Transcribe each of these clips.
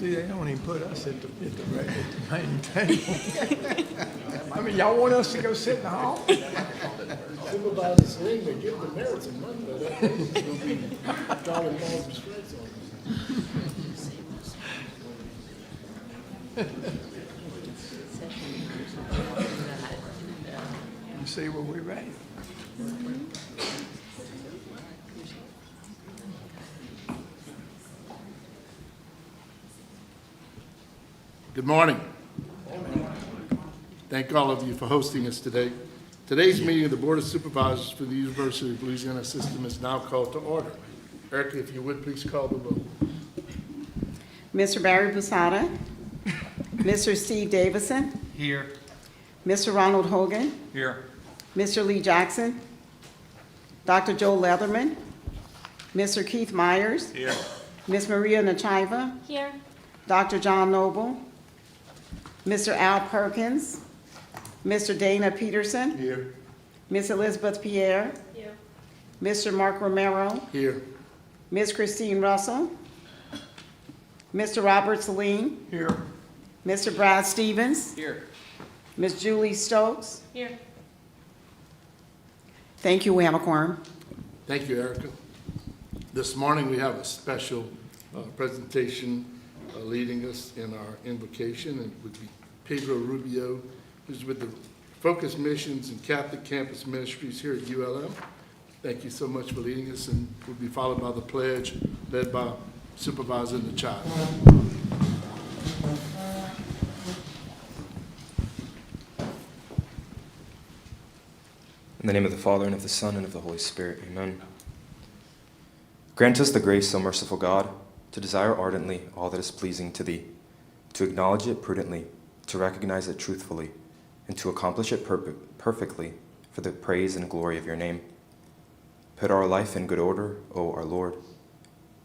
See, they don't even put us at the main table. I mean, y'all want us to go sit in the hall? Supervisors saying they give the merits of money, but that is going to be drawing balls and strikes on You see where we're at? Good morning. Thank all of you for hosting us today. Today's meeting of the Board of Supervisors for the University of Louisiana System is now called to order. Erica, if you would, please call the roll. Mr. Barry Busada. Mr. Steve Davison. Here. Mr. Ronald Hogan. Here. Mr. Lee Jackson. Dr. Joe Leatherman. Mr. Keith Myers. Here. Ms. Maria Nachiva. Here. Dr. John Noble. Mr. Al Perkins. Mr. Dana Peterson. Here. Ms. Elizabeth Pierre. Here. Mr. Mark Romero. Here. Ms. Christine Russell. Mr. Robert Saline. Here. Mr. Brad Stevens. Here. Ms. Julie Stokes. Here. Thank you. We have a quorum. Thank you, Erica. This morning we have a special presentation leading us in our invocation, and it would be Pedro Rubio, who's with the Focus Missions and Catholic Campus Ministries here at ULM. Thank you so much for leading us, and will be followed by the pledge led by Supervisor Nachiva. In the name of the Father, and of the Son, and of the Holy Spirit, amen. Grant us the grace, O merciful God, to desire ardently all that is pleasing to Thee, to acknowledge it prudently, to recognize it truthfully, and to accomplish it perfectly for the praise and glory of Your name. Put our life in good order, O our Lord.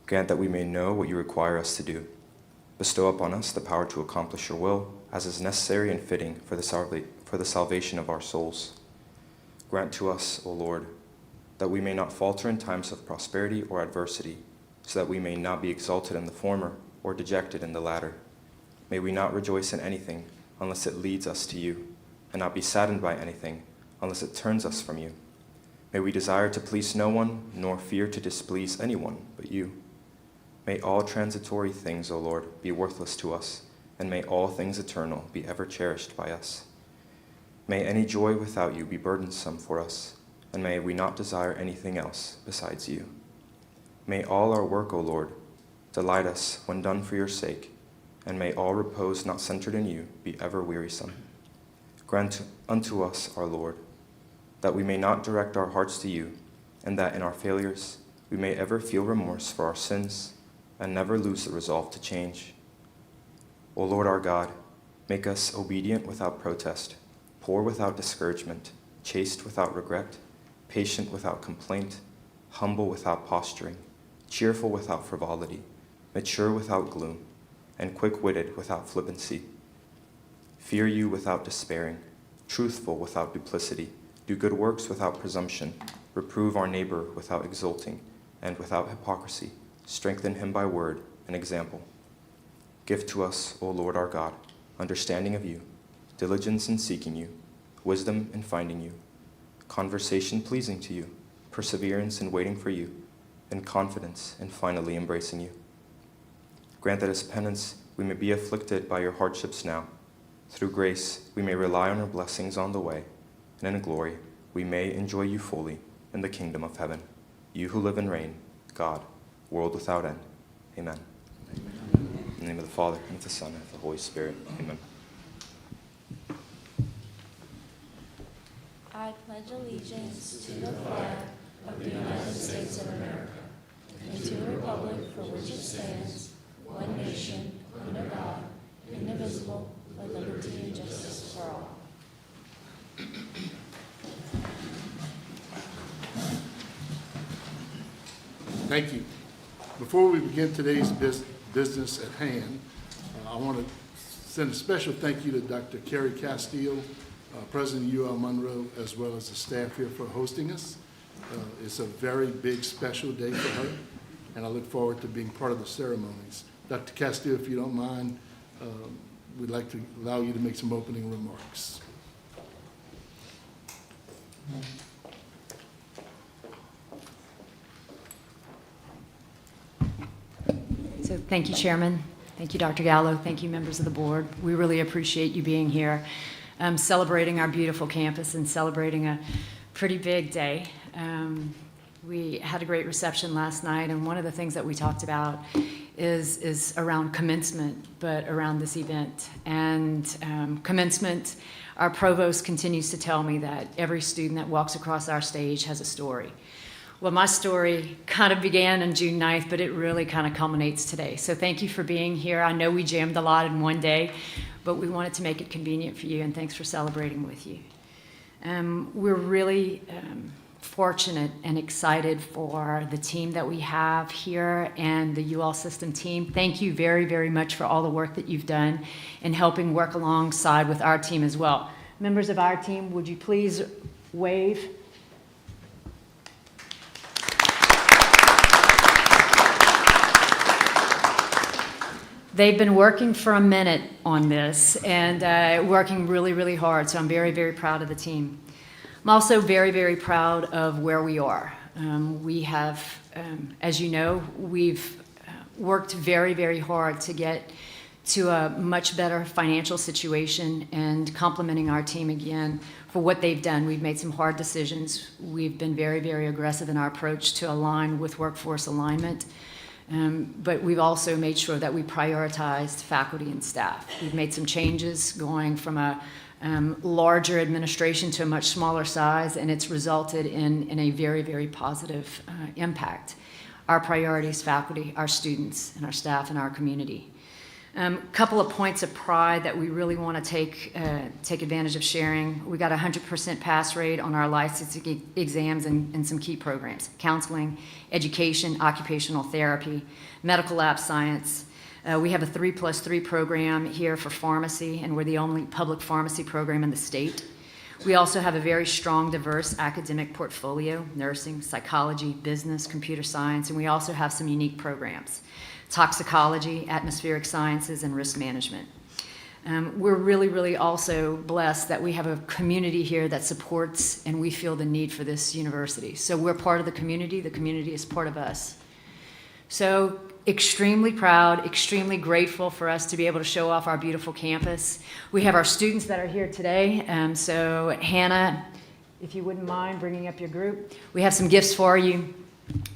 Grant that we may know what You require us to do. Bestow upon us the power to accomplish Your will, as is necessary and fitting for the salvation of our souls. Grant to us, O Lord, that we may not falter in times of prosperity or adversity, so that we may not be exalted in the former or dejected in the latter. May we not rejoice in anything unless it leads us to You, and not be saddened by anything unless it turns us from You. May we desire to please no one, nor fear to displease anyone but You. May all transitory things, O Lord, be worthless to us, and may all things eternal be ever cherished by us. May any joy without You be burdensome for us, and may we not desire anything else besides You. May all our work, O Lord, delight us when done for Your sake, and may all repose not centered in You be ever wearisome. Grant unto us, our Lord, that we may not direct our hearts to You, and that in our failures we may ever feel remorse for our sins, and never lose the resolve to change. O Lord our God, make us obedient without protest, poor without discouragement, chaste without regret, patient without complaint, humble without posturing, cheerful without frivolity, mature without gloom, and quick-witted without flippancy. Fear You without despairing, truthful without duplicity, do good works without presumption, reprove our neighbor without exulting, and without hypocrisy, strengthen him by word and example. Give to us, O Lord our God, understanding of You, diligence in seeking You, wisdom in finding You, conversation pleasing to You, perseverance in waiting for You, and confidence in finally embracing You. Grant that as penance we may be afflicted by Your hardships now. Through grace we may rely on Your blessings on the way, and in glory we may enjoy You fully in the kingdom of heaven. You who live and reign, God, world without end. Amen. In the name of the Father, and of the Son, and of the Holy Spirit. Amen. I pledge allegiance to the flag of the United States of America and to the republic for which it stands, one nation, under God, indivisible, with liberty and justice for all. Thank you. Before we begin today's business at hand, I want to send a special thank you to Dr. Carrie Castillo, President of UL Monroe, as well as the staff here for hosting us. It's a very big, special day for her, and I look forward to being part of the ceremonies. Dr. Castillo, if you don't mind, we'd like to allow you to make some opening remarks. So thank you, Chairman. Thank you, Dr. Gallo. Thank you, members of the board. We really appreciate you being here, celebrating our beautiful campus and celebrating a pretty big day. We had a great reception last night, and one of the things that we talked about is around commencement, but around this event. And commencement, our provost continues to tell me that every student that walks across our stage has a story. Well, my story kind of began on June 9th, but it really kind of culminates today. So thank you for being here. I know we jammed a lot in one day, but we wanted to make it convenient for you, and thanks for celebrating with you. We're really fortunate and excited for the team that we have here and the UL system team. Thank you very, very much for all the work that you've done in helping work alongside with our team as well. Members of our team, would you please wave? They've been working for a minute on this and working really, really hard, so I'm very, very proud of the team. I'm also very, very proud of where we are. We have, as you know, we've worked very, very hard to get to a much better financial situation, and complimenting our team again for what they've done. We've made some hard decisions. We've been very, very aggressive in our approach to align with workforce alignment. But we've also made sure that we prioritized faculty and staff. We've made some changes going from a larger administration to a much smaller size, and it's resulted in a very, very positive impact. Our priorities, faculty, our students, and our staff, and our community. Couple of points of pride that we really want to take advantage of sharing. We got a 100% pass rate on our licensing exams and some key programs: counseling, education, occupational therapy, medical lab science. We have a 3+3 program here for pharmacy, and we're the only public pharmacy program in the state. We also have a very strong, diverse academic portfolio: nursing, psychology, business, computer science, and we also have some unique programs: toxicology, atmospheric sciences, and risk management. We're really, really also blessed that we have a community here that supports, and we feel the need for this university. So we're part of the community is part of us. So extremely proud, extremely grateful for us to be able to show off our beautiful campus. We have our students that are here today. So Hannah, if you wouldn't mind bringing up your group. We have some gifts for you.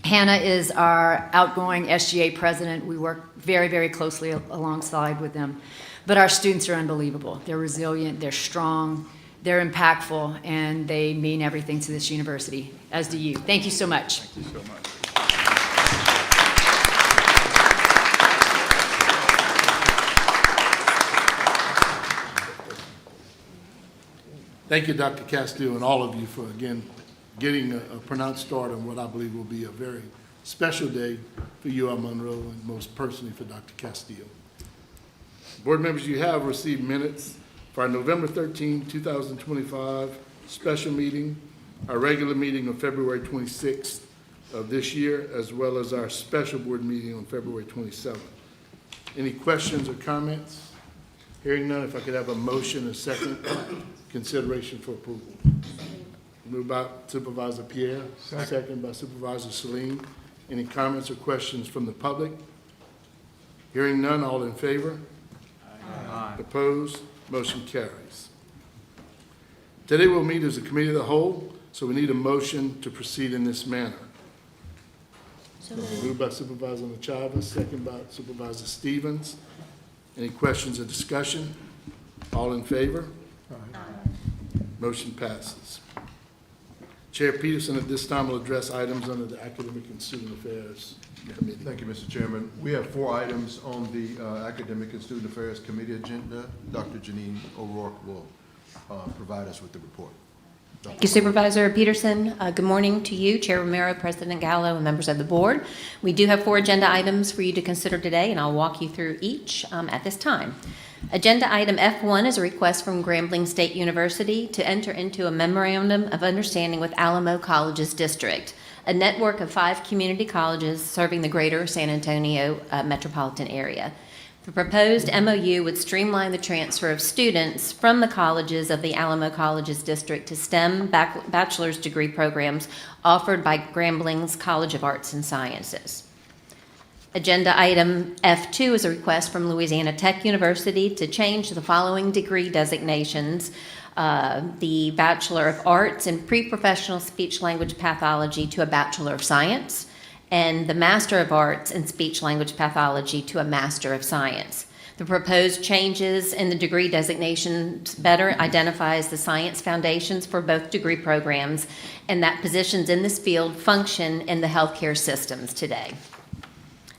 Hannah is our outgoing SGA president. We work very, very closely alongside with them. But our students are unbelievable. They're resilient, they're strong, they're impactful, and they mean everything to this university, as do you. Thank you so much. Thank you so much. Thank you, Dr. Castillo, and all of you for, again, getting a pronounced start on what I believe will be a very special day for UL Monroe, and most personally for Dr. Castillo. Board members, you have received minutes for our November 13, 2025 special meeting, our regular meeting on February 26th of this year, as well as our special board meeting on February 27th. Any questions or comments? Hearing none, if I could have a motion, a second consideration for approval. Moved by Supervisor Pierre, second by Supervisor Salim. Any comments or questions from the public? Hearing none, all in favor? Aye. Opposed? Motion carries. Today we'll meet as a committee of the whole, so we need a motion to proceed in this manner. Moved by Supervisor Chavez, second by Supervisor Stevens. Any questions or discussion? All in favor? Aye. Motion passes. Chair Peterson at this time will address items under the Academic and Student Affairs Committee. Thank you, Mr. Chairman. We have 4 items on the Academic and Student Affairs Committee agenda. Dr. Janine O'Rourke will provide us with the report. Thank you, Supervisor Peterson. Good morning to you, Chair Romero, President Gallo, and members of the board. We do have 4 agenda items for you to consider today, and I'll walk you through each at this time. Agenda item F1 is a request from Grambling State University to enter into a memorandum of understanding with Alamo Colleges District. a network of 5 community colleges serving the greater San Antonio metropolitan area. The proposed MOU would streamline the transfer of students from the colleges of the Alamo Colleges District to STEM bachelor's degree programs offered by Grambling's College of Arts and Sciences. Agenda item F2 is a request from Louisiana Tech University to change the following degree designations: the Bachelor of Arts in Pre-Professional Speech-Language Pathology to a Bachelor of Science, and the Master of Arts in Speech-Language Pathology to a Master of Science. The proposed changes in the degree designations better identifies the science foundations for both degree programs and that positions in this field function in the healthcare systems today.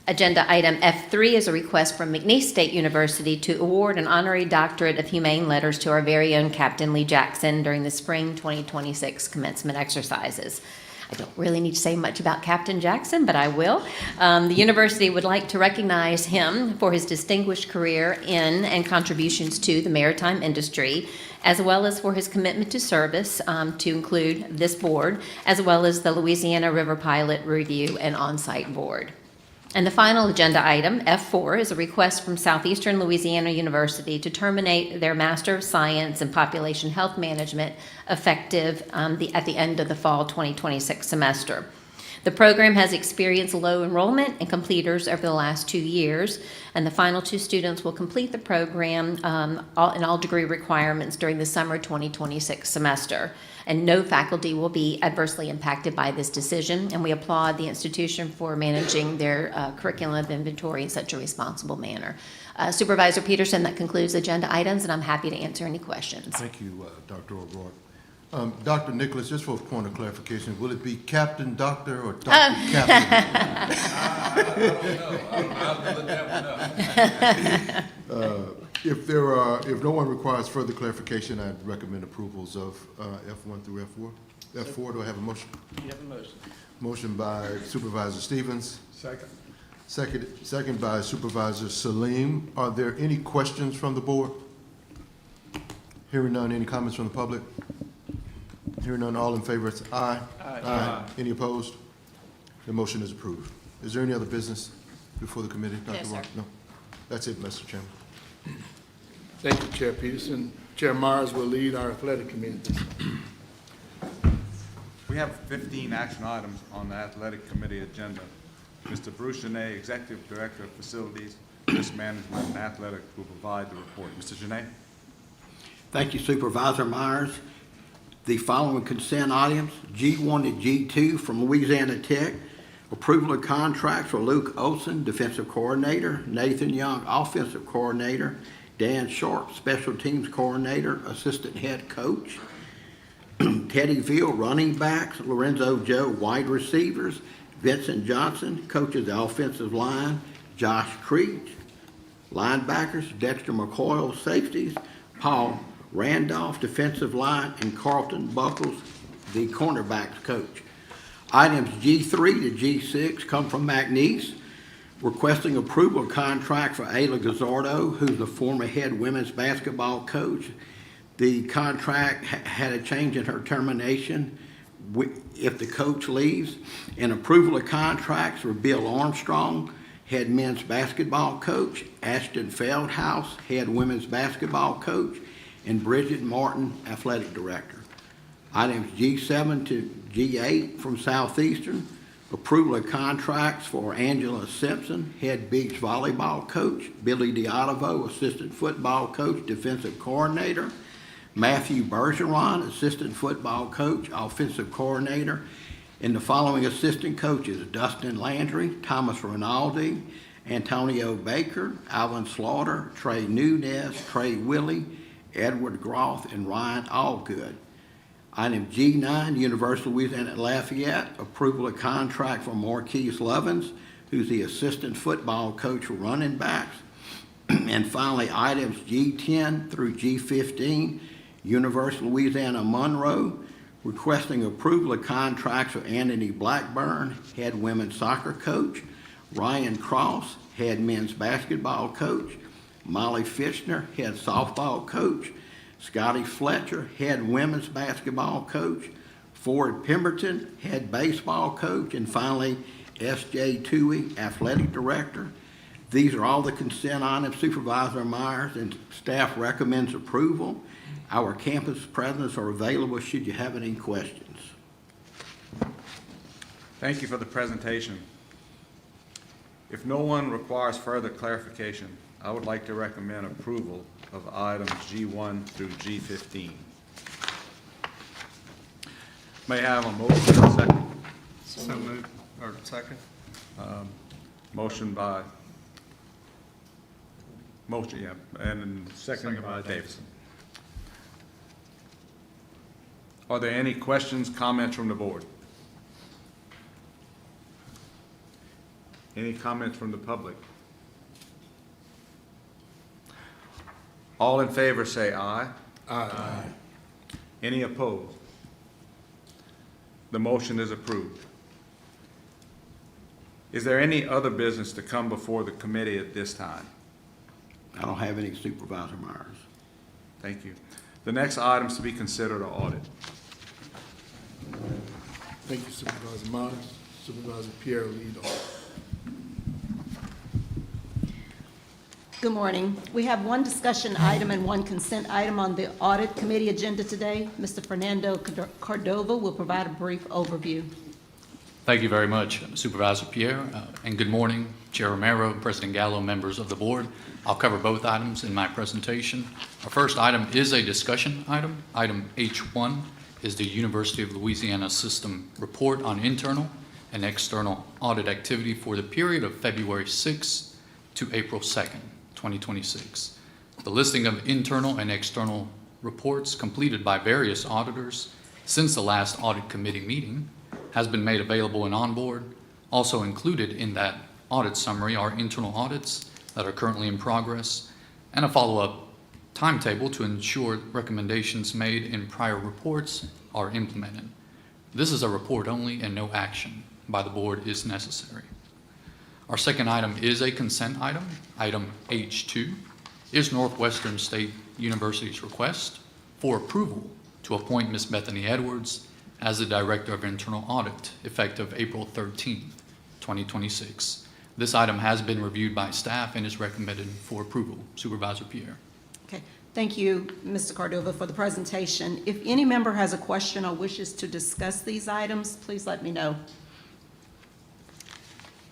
Agenda item F3 is a request from McNeese State University to award an honorary doctorate of humane letters to our very own Captain Lee Jackson during the spring 2026 commencement exercises. I don't really need to say much about Captain Jackson, but I will. The university would like to recognize him for his distinguished career in and contributions to the maritime industry, as well as for his commitment to service, to include this board, as well as the Louisiana River Pilot Review and On-Site Board. And the final agenda item, F4, is a request from Southeastern Louisiana University to terminate their Master of Science in Population Health Management effective at the end of the fall 2026 semester. The program has experienced low enrollment and completers over the last 2 years, and the final 2 students will complete the program in all degree requirements during the summer 2026 semester. And no faculty will be adversely impacted by this decision, and we applaud the institution for managing their curriculum inventory in such a responsible manner. Supervisor Peterson, that concludes agenda items, and I'm happy to answer any questions. Thank you, Dr. O'Rourke. Dr. Nicholas, just for a point of clarification, will it be Captain Doctor or Dr. Captain? If no one requires further clarification, I'd recommend approvals of F1 through F4. F4, do I have a motion? You have a motion. Motion by Supervisor Stevens, Second. second by Supervisor Salim. Are there any questions from the board? Hearing none, any comments from the public? Hearing none, all in favor, it's aye. Aye. Any opposed? The motion is approved. Is there any other business before the committee, Dr. No, sir. Rock? No. That's it, Mr. Chairman. Thank you, Chair Peterson. Chair Myers will lead our athletic committee this morning. We have 15 action items on the athletic committee agenda. Mr. Bruce Genet, Executive Director of Facilities, Risk Management, and Athletics will provide the report. Mr. Genet? Thank you, Supervisor Myers. The following consent items, G1 to G2 from Louisiana Tech, approval of contracts for Luke Olson, Defensive Coordinator, Nathan Young, Offensive Coordinator, Dan Sharp, Special Teams Coordinator, Assistant Head Coach, Teddy Veal, Running Backs, Lorenzo Joe, Wide Receivers, Vincent Johnson, Coaches the Offensive Line, Josh Creech, Linebackers, Dexter McCoy, Safeties, Paul Randolph, Defensive Line, and Carlton Buckles, the Cornerbacks Coach. Items G3 to G6 come from McNeese, requesting approval of contract for Ayla Gazzardo, who's the former head women's basketball coach. The contract had a change in her termination if the coach leaves. And approval of contracts for Bill Armstrong, head men's basketball coach, Ashton Feldhouse, head women's basketball coach, and Bridget Martin, athletic director. Items G7 to G8 from Southeastern, approval of contracts for Angela Simpson, head beach volleyball coach, Billy D'Ottavo, assistant football coach, defensive coordinator, Matthew Bergeron, assistant football coach, offensive coordinator, and the following assistant coaches: Dustin Landry, Thomas Rinaldi, Antonio Baker, Alvin Slaughter, Trey Nunez, Trey Willie, Edward Groth, and Ryan Allgood. Item G9, University of Louisiana at Lafayette, approval of contract for Marquise Lovins, who's the assistant football coach for running backs. And finally, items G10 through G15, University of Louisiana Monroe, requesting approval of contracts for Anthony Blackburn, head women's soccer coach, Ryan Cross, head men's basketball coach, Molly Fitchner, head softball coach, Scotty Fletcher, head women's basketball coach, Ford Pemberton, head baseball coach, and finally, S.J. Toohey, athletic director. These are all the consent items. Supervisor Myers and staff recommends approval. Our campus presidents are available should you have any questions. Thank you for the presentation. If no one requires further clarification, I would like to recommend approval of items G1 through G15. May I have a motion and a second? So moved. Or second? Motion by, and second by Davidson. Are there any questions, comments from the board? Any comments from the public? All in favor say aye. Aye. Any opposed? The motion is approved. Is there any other business to come before the committee at this time? I don't have any, Supervisor Myers. Thank you. The next items to be considered are audit. Thank you, Supervisor Myers. Supervisor Pierre, lead off. Good morning. We have one discussion item and one consent item on the audit committee agenda today. Mr. Fernando Cordova will provide a brief overview. Thank you very much, Supervisor Pierre, and good morning, Chair Romero, President Gallo, members of the board. I'll cover both items in my presentation. Our first item is a discussion item. Item H1 is the University of Louisiana System Report on Internal and External Audit Activity for the period of February 6th to April 2nd, 2026. The listing of internal and external reports completed by various auditors since the last audit committee meeting has been made available in Onboard. Also included in that audit summary are internal audits that are currently in progress and a follow-up timetable to ensure recommendations made in prior reports are implemented. This is a report only and no action by the board is necessary. Our second item is a consent item. Item H2 is Northwestern State University's request for approval to appoint Ms. Bethany Edwards as the Director of Internal Audit effective April 13, 2026. This item has been reviewed by staff and is recommended for approval. Supervisor Pierre. Okay. Thank you, Mr. Cordova, for the presentation. If any member has a question or wishes to discuss these items, please let me know.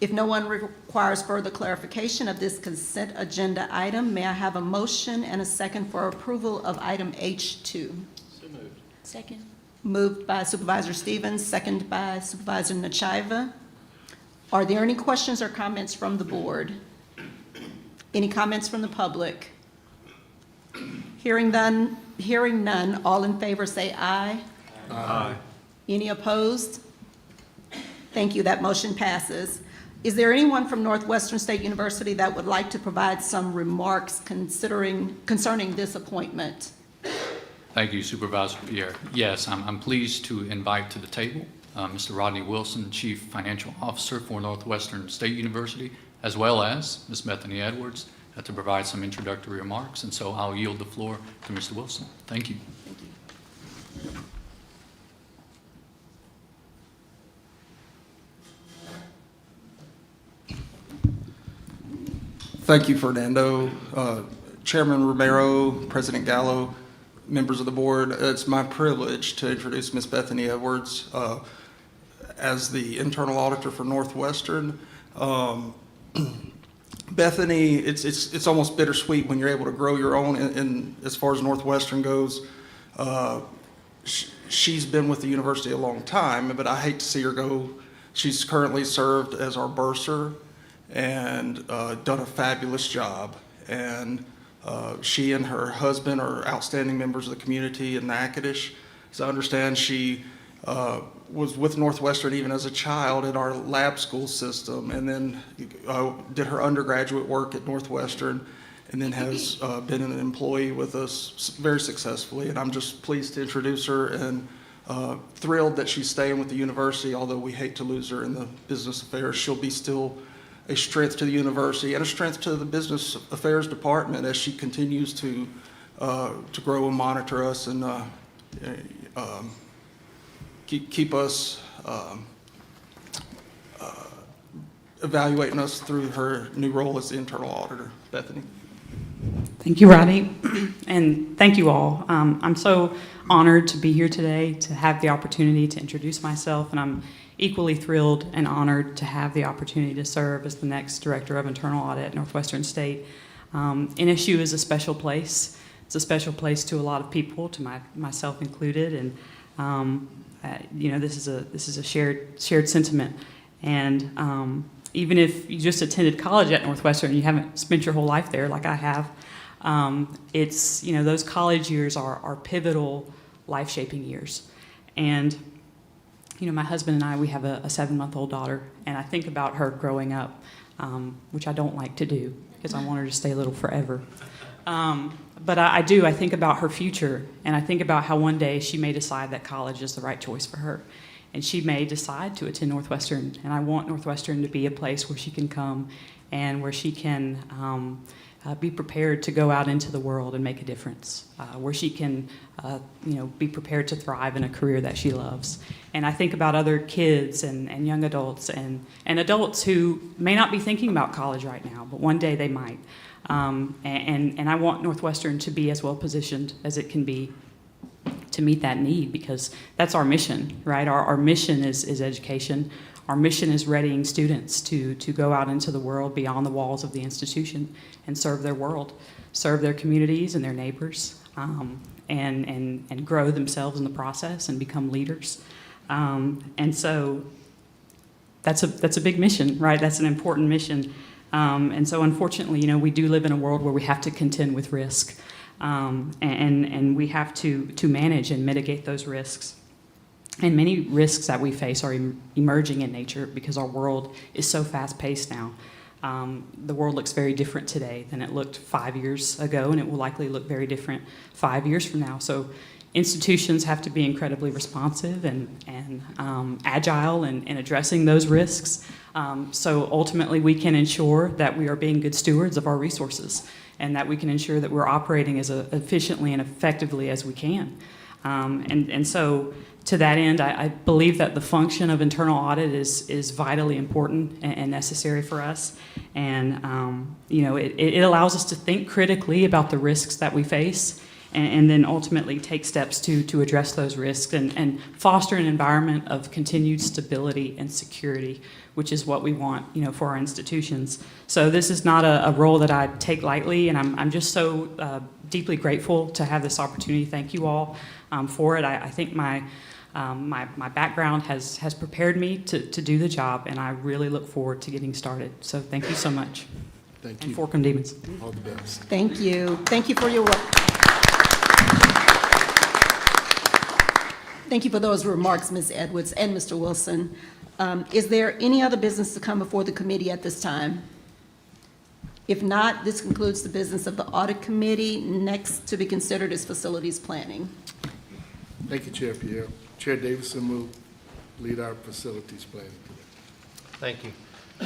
If no one requires further clarification of this consent agenda item, may I have a motion and a second for approval of item H2? So moved. Second. Moved by Supervisor Stevens, second by Supervisor Nachiva. Are there any questions or comments from the board? Any comments from the public? Hearing none, all in favor say aye. Aye. Any opposed? Thank you, that motion passes. Is there anyone from Northwestern State University that would like to provide some remarks concerning this appointment? Thank you, Supervisor Pierre. Yes, I'm pleased to invite to the table Mr. Rodney Wilson, Chief Financial Officer for Northwestern State University, as well as Ms. Bethany Edwards, to provide some introductory remarks. And so I'll yield the floor to Mr. Wilson. Thank you. Thank you. Thank you, Fernando. Chairman Romero, President Gallo, members of the board, it's my privilege to introduce Ms. Bethany Edwards as the internal auditor for Northwestern. Bethany, it's almost bittersweet when you're able to grow your own in as far as Northwestern goes. She's been with the university a long time, but I hate to see her go. She's currently served as our bursar and done a fabulous job. And she and her husband are outstanding members of the community in Natchitoches. As I understand, she was with Northwestern even as a child in our lab school system, and then did her undergraduate work at Northwestern, and then has been an employee with us very successfully. And I'm just pleased to introduce her and thrilled that she's staying with the university, although we hate to lose her in the business affairs. She'll be still a strength to the university and a strength to the business affairs department as she continues to grow and monitor us and keep us, evaluating us through her new role as the internal auditor. Bethany. Thank you, Roddy, and thank you all. I'm so honored to be here today, to have the opportunity to introduce myself, and I'm equally thrilled and honored to have the opportunity to serve as the next Director of Internal Audit at Northwestern State. NSU is a special place. It's a special place to a lot of people, to myself included, and this is a shared sentiment. And even if you just attended college at Northwestern, you haven't spent your whole life there like I have. It's those college years are pivotal, life-shaping years. And my husband and I, we have a 7-month-old daughter, and I think about her growing up, which I don't like to do because I want her to stay little forever. But I do. I think about her future, and I think about how one day she may decide that college is the right choice for her. And she may decide to attend Northwestern, and I want Northwestern to be a place where she can come and where she can be prepared to go out into the world and make a difference, where she can be prepared to thrive in a career that she loves. And I think about other kids and young adults and adults who may not be thinking about college right now, but one day they might. And I want Northwestern to be as well positioned as it can be to meet that need, because that's our mission, right? Our mission is education. Our mission is readying students to go out into the world beyond the walls of the institution and serve their world, serve their communities and their neighbors, and grow themselves in the process and become leaders. And so that's a big mission, right? That's an important mission. And so unfortunately, we do live in a world where we have to contend with risk. And we have to manage and mitigate those risks. And many risks that we face are emerging in nature because our world is so fast-paced now. The world looks very different today than it looked 5 years ago, and it will likely look very different 5 years from now. So institutions have to be incredibly responsive and agile in addressing those risks. So ultimately, we can ensure that we are being good stewards of our resources, and that we can ensure that we're operating as efficiently and effectively as we can. And so to that end, I believe that the function of internal audit is vitally important and necessary for us. And it allows us to think critically about the risks that we face, and then ultimately take steps to address those risks and foster an environment of continued stability and security, which is what we want, for our institutions. So this is not a role that I take lightly, and I'm just so deeply grateful to have this opportunity. Thank you all for it. I think my background has prepared me to do the job, and I really look forward to getting started. So thank you so much. Thank And you. Forcum Demons. All the best. Thank you. Thank you for your work. Thank you for those remarks, Ms. Edwards and Mr. Wilson. Is there any other business to come before the committee at this time? If not, this concludes the business of the Audit Committee. Next to be considered is facilities planning. Thank you, Chair Pierre. Chair Davison will lead our facilities planning today. Thank you.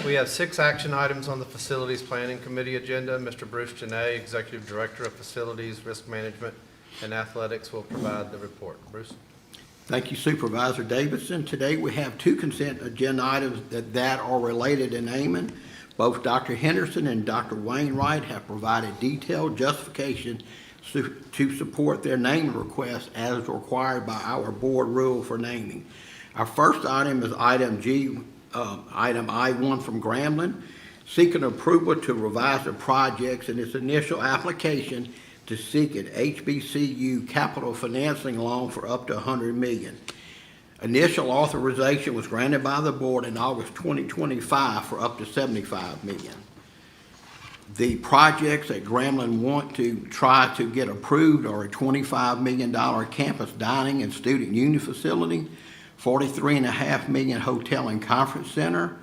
We have 6 action items on the Facilities Planning Committee agenda. Mr. Bruce Janay, Executive Director of Facilities, Risk Management, and Athletics, will provide the report. Bruce? Thank you, Supervisor Davidson. Today we have 2 consent agenda items that are related in naming. Both Dr. Henderson and Dr. Wainwright have provided detailed justification to support their naming request as required by our board rule for naming. Our first item is item G, item I-1 from Grambling, seeking approval to revise the projects in its initial application to seek an HBCU capital financing loan for up to $100 million. Initial authorization was granted by the board in August 2025 for up to $75 million. The projects that Grambling want to try to get approved are a $25 million campus dining and student union facility, $43.5 million hotel and conference center,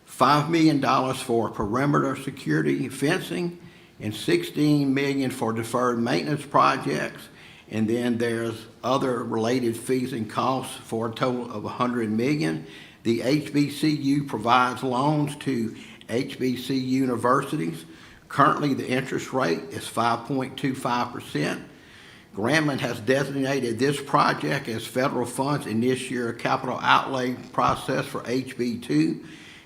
$5 million for perimeter security fencing, and $16 million for deferred maintenance projects. And then there's other related fees and costs for a total of $100 million. The HBCU provides loans to HBCU universities. Currently, the interest rate is 5.25%. Grambling has designated this project as federal funds in this year's capital outlay process for HB2.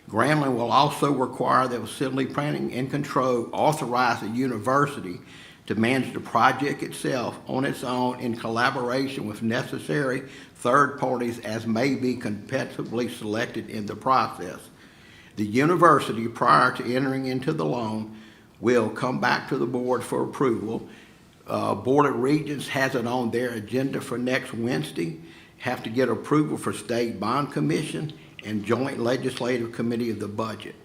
Grambling will also require that facility planning and control authorize the university to manage the project itself on its own in collaboration with necessary third parties as may be competitively selected in the process. The university, prior to entering into the loan, will come back to the board for approval. Board of Regents has it on their agenda for next Wednesday. Have to get approval for State Bond Commission and Joint Legislative Committee of the Budget.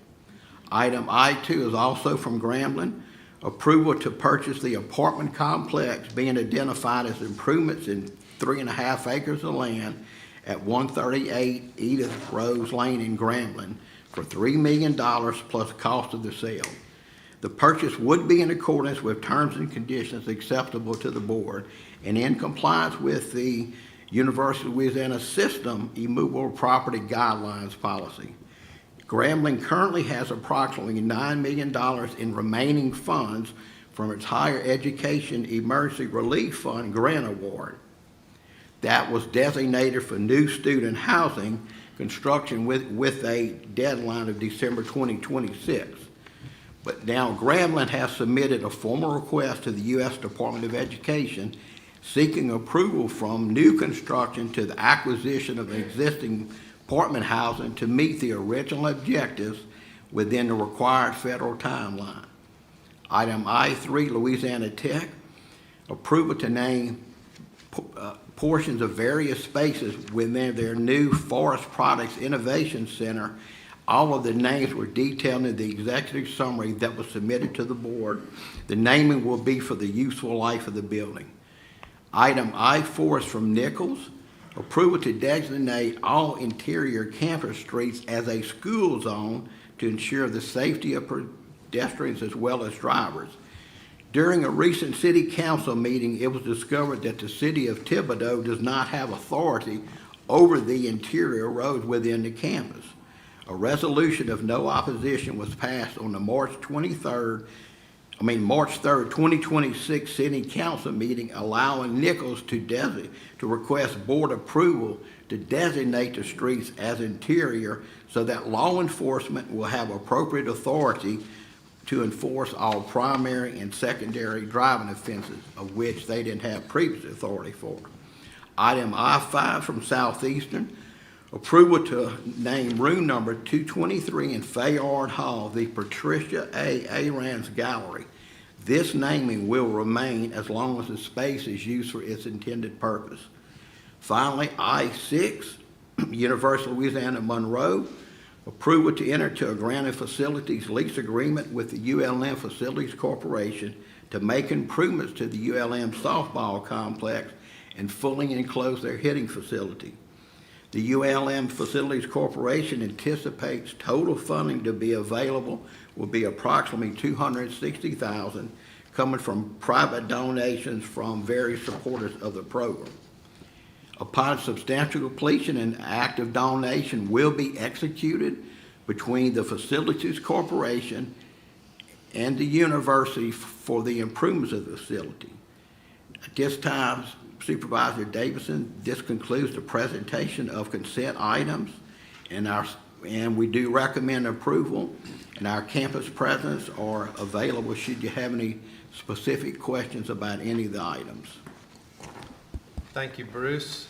Item I2 is also from Grambling. Approval to purchase the apartment complex being identified as improvements in 3.5 acres of land at 138 Edith Rose Lane in Grambling for $3 million plus cost of the sale. The purchase would be in accordance with terms and conditions acceptable to the board and in compliance with the University of Louisiana System Immovable Property Guidelines Policy. Grambling currently has approximately $9 million in remaining funds from its Higher Education Emergency Relief Fund grant award that was designated for new student housing construction with a deadline of December 2026. But now Grambling has submitted a formal request to the U.S. Department of Education seeking approval from new construction to the acquisition of existing apartment housing to meet the original objectives within the required federal timeline. Item I3, Louisiana Tech, approval to name portions of various spaces within their new Forest Products Innovation Center. All of the names were detailed in the executive summary that was submitted to the board. The naming will be for the useful life of the building. Item I4 is from Nichols. Approval to designate all interior campus streets as a school zone to ensure the safety of pedestrians as well as drivers. During a recent city council meeting, it was discovered that the city of Thibodaux does not have authority over the interior roads within the campus. A resolution of no opposition was passed on the March 3rd, 2026 City Council meeting allowing Nichols to request board approval to designate the streets as interior so that law enforcement will have appropriate authority to enforce all primary and secondary driving offenses of which they didn't have previous authority for. Item I5 from Southeastern, approval to name room number 223 in Fayard Hall, the Patricia A. Arans Gallery. This naming will remain as long as the space is used for its intended purpose. Finally, I6, University of Louisiana Monroe, approval to enter into a granted facilities lease agreement with the ULM Facilities Corporation to make improvements to the ULM softball complex and fully enclose their hitting facility. The ULM Facilities Corporation anticipates total funding to be available will be approximately $260,000 coming from private donations from various supporters of the program. Upon substantial completion, an act of donation will be executed between the Facilities Corporation and the university for the improvements of the facility. At this time, Supervisor Davidson, this concludes the presentation of consent items, and we do recommend approval, and our campus presidents are available should you have any specific questions about any of the items. Thank you, Bruce.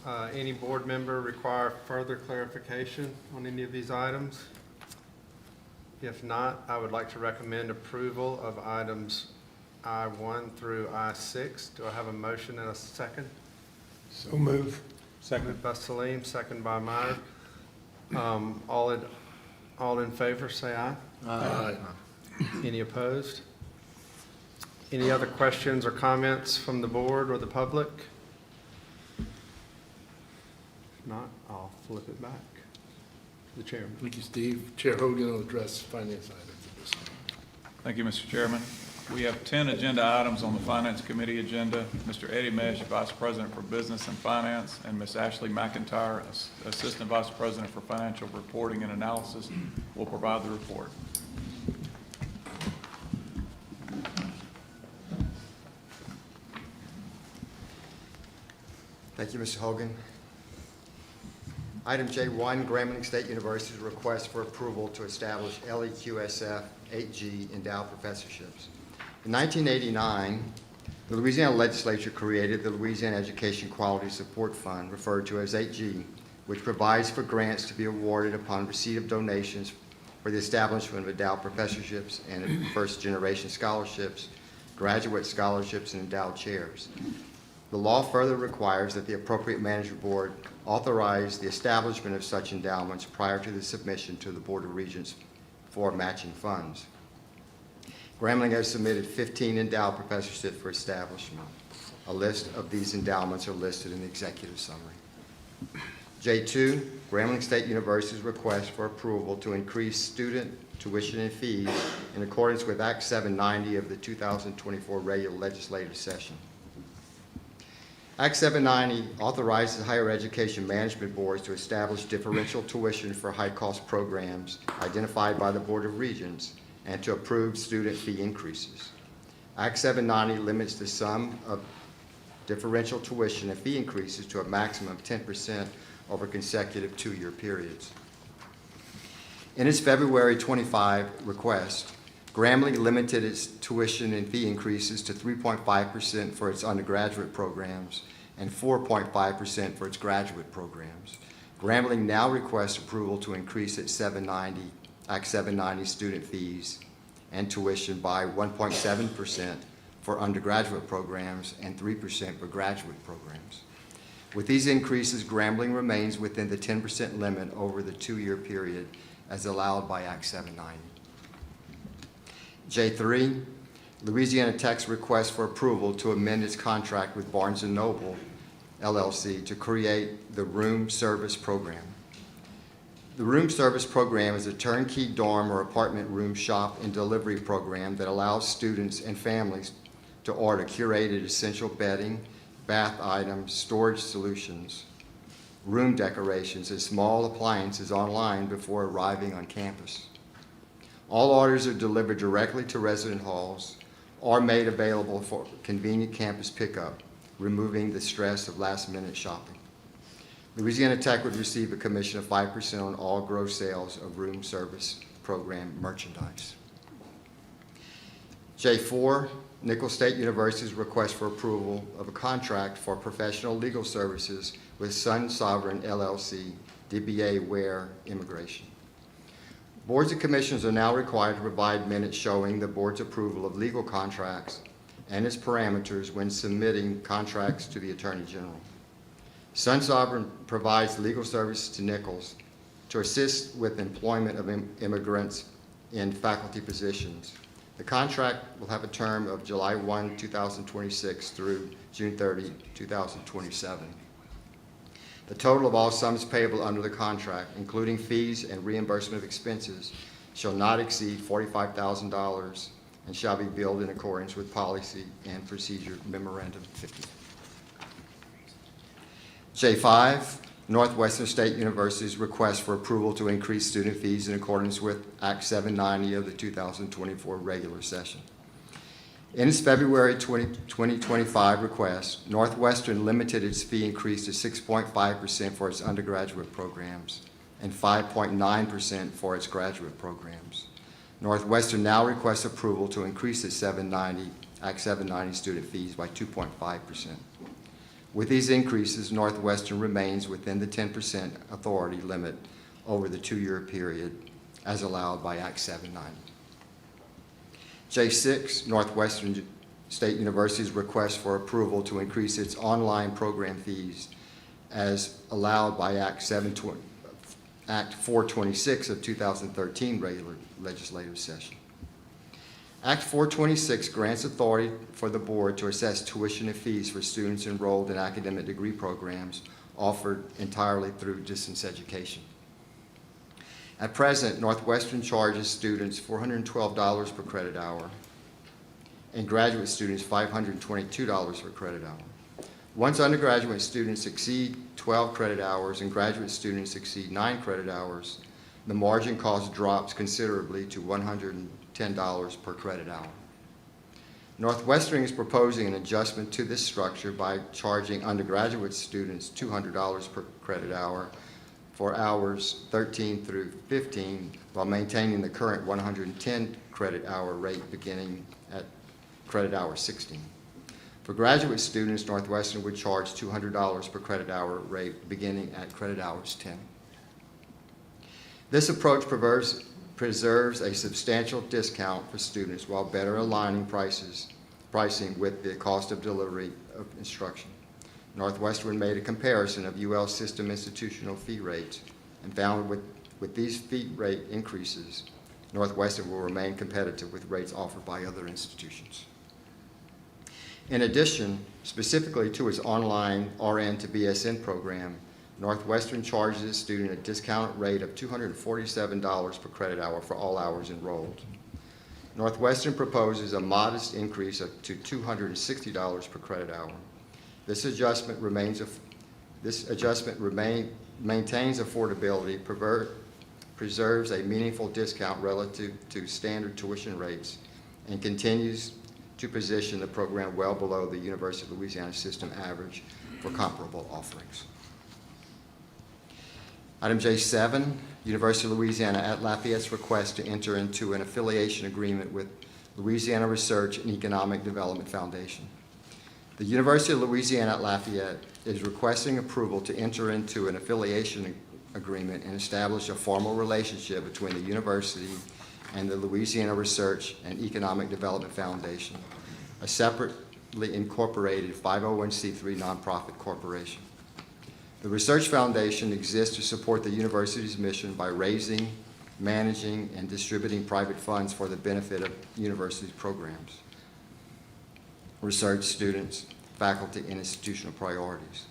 Any board member require further clarification on any of these items? If not, I would like to recommend approval of items I1 through I6. Do I have a motion and a second? So move. Moved by Salim, second by Meyer. All in favor, say aye. Aye. Any opposed? Any other questions or comments from the board or the public? If not, I'll flip it back to the chairman. Thank you, Steve. Chair Hogan will address finance items at this time. Thank you, Mr. Chairman. We have 10 agenda items on the Finance Committee agenda. Mr. Eddie Mesh, Vice President for Business and Finance, and Ms. Ashley McIntyre, Assistant Vice President for Financial Reporting and Analysis, will provide the report. Thank you, Mr. Hogan. Item J1, Grambling State University's request for approval to establish LEQSF 8G endowed professorships. In 1989, the Louisiana legislature created the Louisiana Education Quality Support Fund, referred to as 8G, which provides for grants to be awarded upon receipt of donations for the establishment of endowed professorships and first-generation scholarships, graduate scholarships, and endowed chairs. The law further requires that the appropriate management board authorize the establishment of such endowments prior to the submission to the Board of Regents for matching funds. Grambling has submitted 15 endowed professorships for establishment. A list of these endowments are listed in the executive summary. J2, Grambling State University's request for approval to increase student tuition and fees in accordance with Act 790 of the 2024 regular legislative session. Act 790 authorizes higher education management boards to establish differential tuition for high-cost programs identified by the Board of Regents and to approve student fee increases. Act 790 limits the sum of differential tuition and fee increases to a maximum of 10% over consecutive two-year periods. In its February 25 request, Grambling limited its tuition and fee increases to 3.5% for its undergraduate programs and 4.5% for its graduate programs. Grambling now requests approval to increase its Act 790 student fees and tuition by 1.7% for undergraduate programs and 3% for graduate programs. With these increases, Grambling remains within the 10% limit over the two-year period as allowed by Act 790. J3, Louisiana Tech's request for approval to amend its contract with Barnes & Noble, LLC, to create the Room Service Program. The Room Service Program is a turnkey dorm or apartment room shop and delivery program that allows students and families to order curated essential bedding, bath items, storage solutions, room decorations, and small appliances online before arriving on campus. All orders are delivered directly to resident halls or made available for convenient campus pickup, removing the stress of last-minute shopping. Louisiana Tech would receive a commission of 5% on all gross sales of room service program merchandise. J4, Nicholls State University's request for approval of a contract for professional legal services with Sun Sovereign LLC, DBA Ware Immigration. Boards and commissions are now required to provide minutes showing the board's approval of legal contracts and its parameters when submitting contracts to the Attorney General. Sun Sovereign provides legal services to Nicholls to assist with employment of immigrants in faculty positions. The contract will have a term of July 1, 2026 through June 30, 2027. The total of all sums payable under the contract, including fees and reimbursement of expenses, shall not exceed $45,000 and shall be billed in accordance with Policy and Procedure Memorandum 50. J5, Northwestern State University's request for approval to increase student fees in accordance with Act 790 of the 2024 regular session. In its February 2025 request, Northwestern limited its fee increase to 6.5% for its undergraduate programs and 5.9% for its graduate programs. Northwestern now requests approval to increase its Act 790 student fees by 2.5%. With these increases, Northwestern remains within the 10% authority limit over the two-year period as allowed by Act 790. J6, Northwestern State University's request for approval to increase its online program fees as allowed by Act 426 of 2013 regular legislative session. Act 426 grants authority for the board to assess tuition and fees for students enrolled in academic degree programs offered entirely through distance education. At present, Northwestern charges students $412 per credit hour and graduate students $522 per credit hour. Once undergraduate students exceed 12 credit hours and graduate students exceed 9 credit hours, the margin cost drops considerably to $110 per credit hour. Northwestern is proposing an adjustment to this structure by charging undergraduate students $200 per credit hour for hours 13 through 15, while maintaining the current 110 credit hour rate beginning at credit hour 16. For graduate students, Northwestern would charge $200 per credit hour rate beginning at credit hours 10. This approach preserves a substantial discount for students while better aligning pricing with the cost of delivery of instruction. Northwestern made a comparison of UL system institutional fee rates and found with these fee rate increases, Northwestern will remain competitive with rates offered by other institutions. In addition, specifically to its online RN to BSN program, Northwestern charges its student a discounted rate of $247 per credit hour for all hours enrolled. Northwestern proposes a modest increase to $260 per credit hour. This adjustment maintains affordability, preserves a meaningful discount relative to standard tuition rates, and continues to position the program well below the University of Louisiana system average for comparable offerings. Item J7, University of Louisiana at Lafayette's request to enter into an affiliation agreement with Louisiana Research and Economic Development Foundation. The University of Louisiana at Lafayette is requesting approval to enter into an affiliation agreement and establish a formal relationship between the university and the Louisiana Research and Economic Development Foundation, a separately incorporated 501c3 nonprofit corporation. The Research Foundation exists to support the university's mission by raising, managing, and distributing private funds for the benefit of university programs, research students, faculty, and institutional priorities.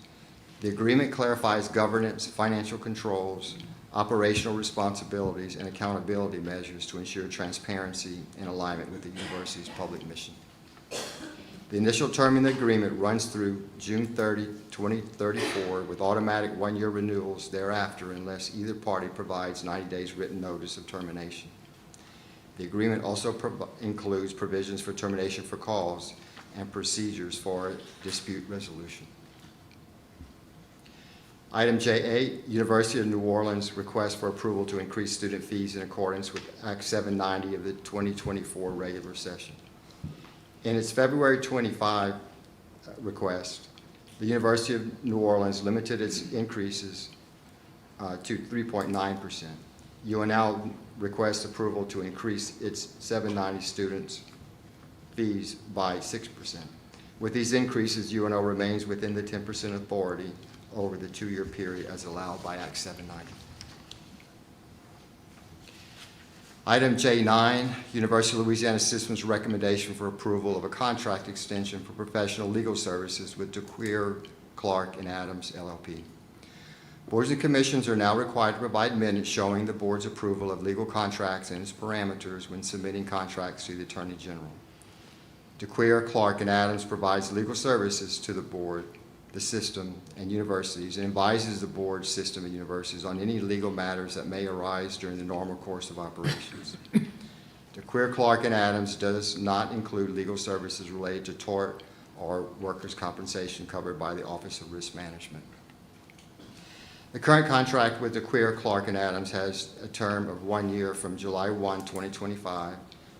The agreement clarifies governance, financial controls, operational responsibilities, and accountability measures to ensure transparency and alignment with the university's public mission. The initial term in the agreement runs through June 30, 2034, with automatic one-year renewals thereafter unless either party provides 90 days written notice of termination. The agreement also includes provisions for termination for cause and procedures for dispute resolution. Item J8, University of New Orleans request for approval to increase student fees in accordance with Act 790 of the 2024 regular session. In its February 25 request, the University of New Orleans limited its increases to 3.9%. UNL requests approval to increase its 790 students' fees by 6%. With these increases, UNO remains within the 10% authority over the 2-year period as allowed by Act 790. Item J9, University of Louisiana System's recommendation for approval of a contract extension for professional legal services with DeQueer, Clark, and Adams, LLP. Boards and commissions are now required to provide minutes showing the board's approval of legal contracts and its parameters when submitting contracts to the Attorney General. DeQueer, Clark, and Adams provides legal services to the board, the system, and universities, and advises the board, system, and universities on any legal matters that may arise during the normal course of operations. DeQueer, Clark, and Adams does not include legal services related to tort or workers' compensation covered by the Office of Risk Management. The current contract with DeQueer, Clark, and Adams has a term of 1 year from July 1, 2025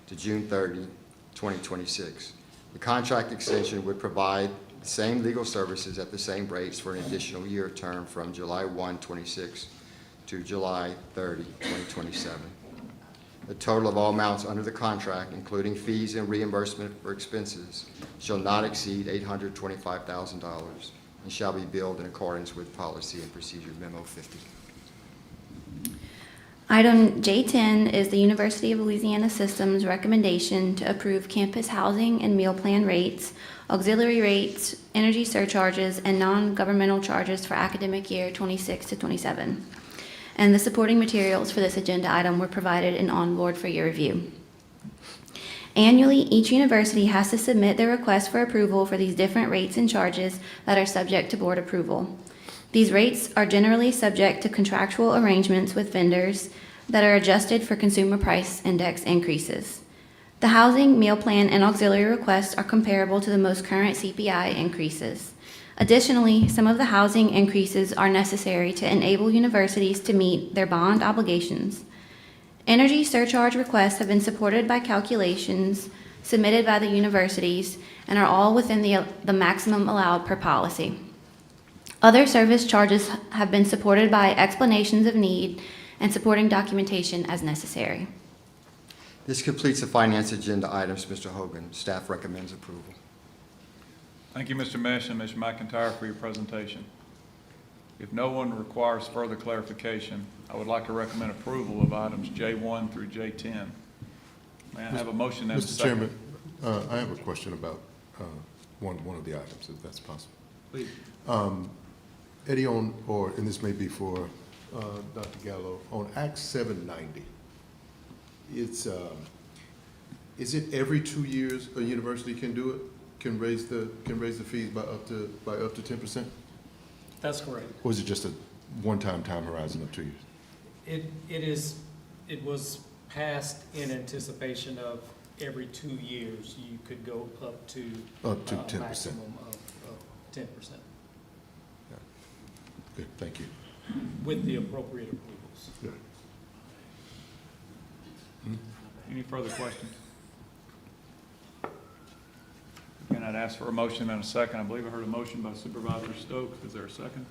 to June 30, 2026. The contract extension would provide the same legal services at the same rates for an additional year term from July 1, 26 to July 30, 2027. The total of all amounts under the contract, including fees and reimbursement for expenses, shall not exceed $825,000 and shall be billed in accordance with Policy and Procedure Memo 50. Item J10 is the University of Louisiana System's recommendation to approve campus housing and meal plan rates, auxiliary rates, energy surcharges, and non-governmental charges for academic year 26 to 27. And the supporting materials for this agenda item were provided and on board for your review. Annually, each university has to submit their request for approval for these different rates and charges that are subject to board approval. These rates are generally subject to contractual arrangements with vendors that are adjusted for consumer price index increases. The housing, meal plan, and auxiliary requests are comparable to the most current CPI increases. Additionally, some of the housing increases are necessary to enable universities to meet their bond obligations. Energy surcharge requests have been supported by calculations submitted by the universities and are all within the maximum allowed per policy. Other service charges have been supported by explanations of need and supporting documentation as necessary. This completes the finance agenda items. Mr. Hogan, staff recommends approval. Thank you, Mr. Mesh and Ms. McIntyre, for your presentation. If no one requires further clarification, I would like to recommend approval of items J1 through J10. May I have a motion and a Mr. second? Chairman, I have a question about one of the items, if that's possible. Please. Eddie, and this may be for Dr. Gallo, on Act 790, is it every 2 years a university can do it? Can raise the fees by up to 10%? That's correct. Or is it just a one-time time horizon of 2 years? It was passed in anticipation of every 2 years, you could go up to 10%. a maximum of 10%. Good, thank you. With the appropriate approvals. Good. Any further questions? Again, I'd ask for a motion and a second. I believe I heard a motion by Supervisor Stokes. Is there a second?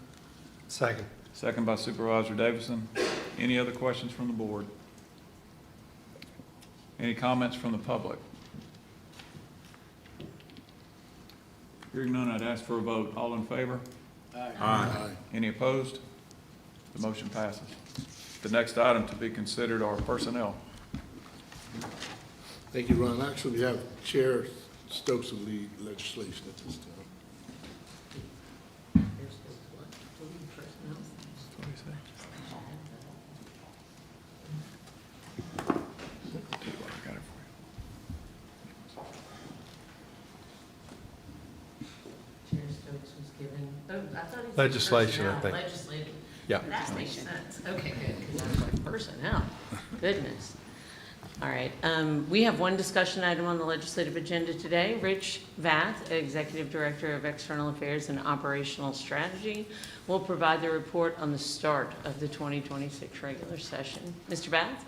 Second. Second by Supervisor Davison. Any other questions from the board? Any comments from the public? Hearing none, I'd ask for a vote. All in favor? Aye. Any opposed? The motion passes. The next item to be considered are personnel. Thank you, Ron. Actually, we have Chair Stokes of lead legislation at this time. Legislation, I think. Legislative. Yeah. That makes sense. Okay, good, because I was like, personnel, goodness. All right, we have one discussion item on the legislative agenda today. Rich Vath, Executive Director of External Affairs and Operational Strategy, will provide the report on the start of the 2026 regular session. Mr. Vath?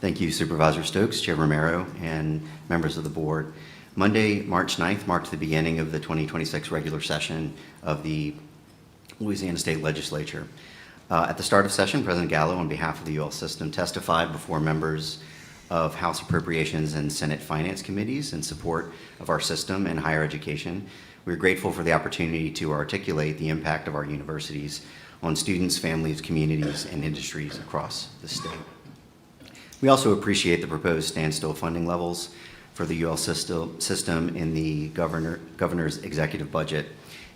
Thank you, Supervisor Stokes, Chair Romero, and members of the board. Monday, March 9th, marked the beginning of the 2026 regular session of the Louisiana State Legislature. At the start of session, President Gallo, on behalf of the UL system, testified before members of House Appropriations and Senate Finance Committees in support of our system and higher education. We're grateful for the opportunity to articulate the impact of our universities on students, families, communities, and industries across the state. We also appreciate the proposed standstill funding levels for the UL system in the governor's executive budget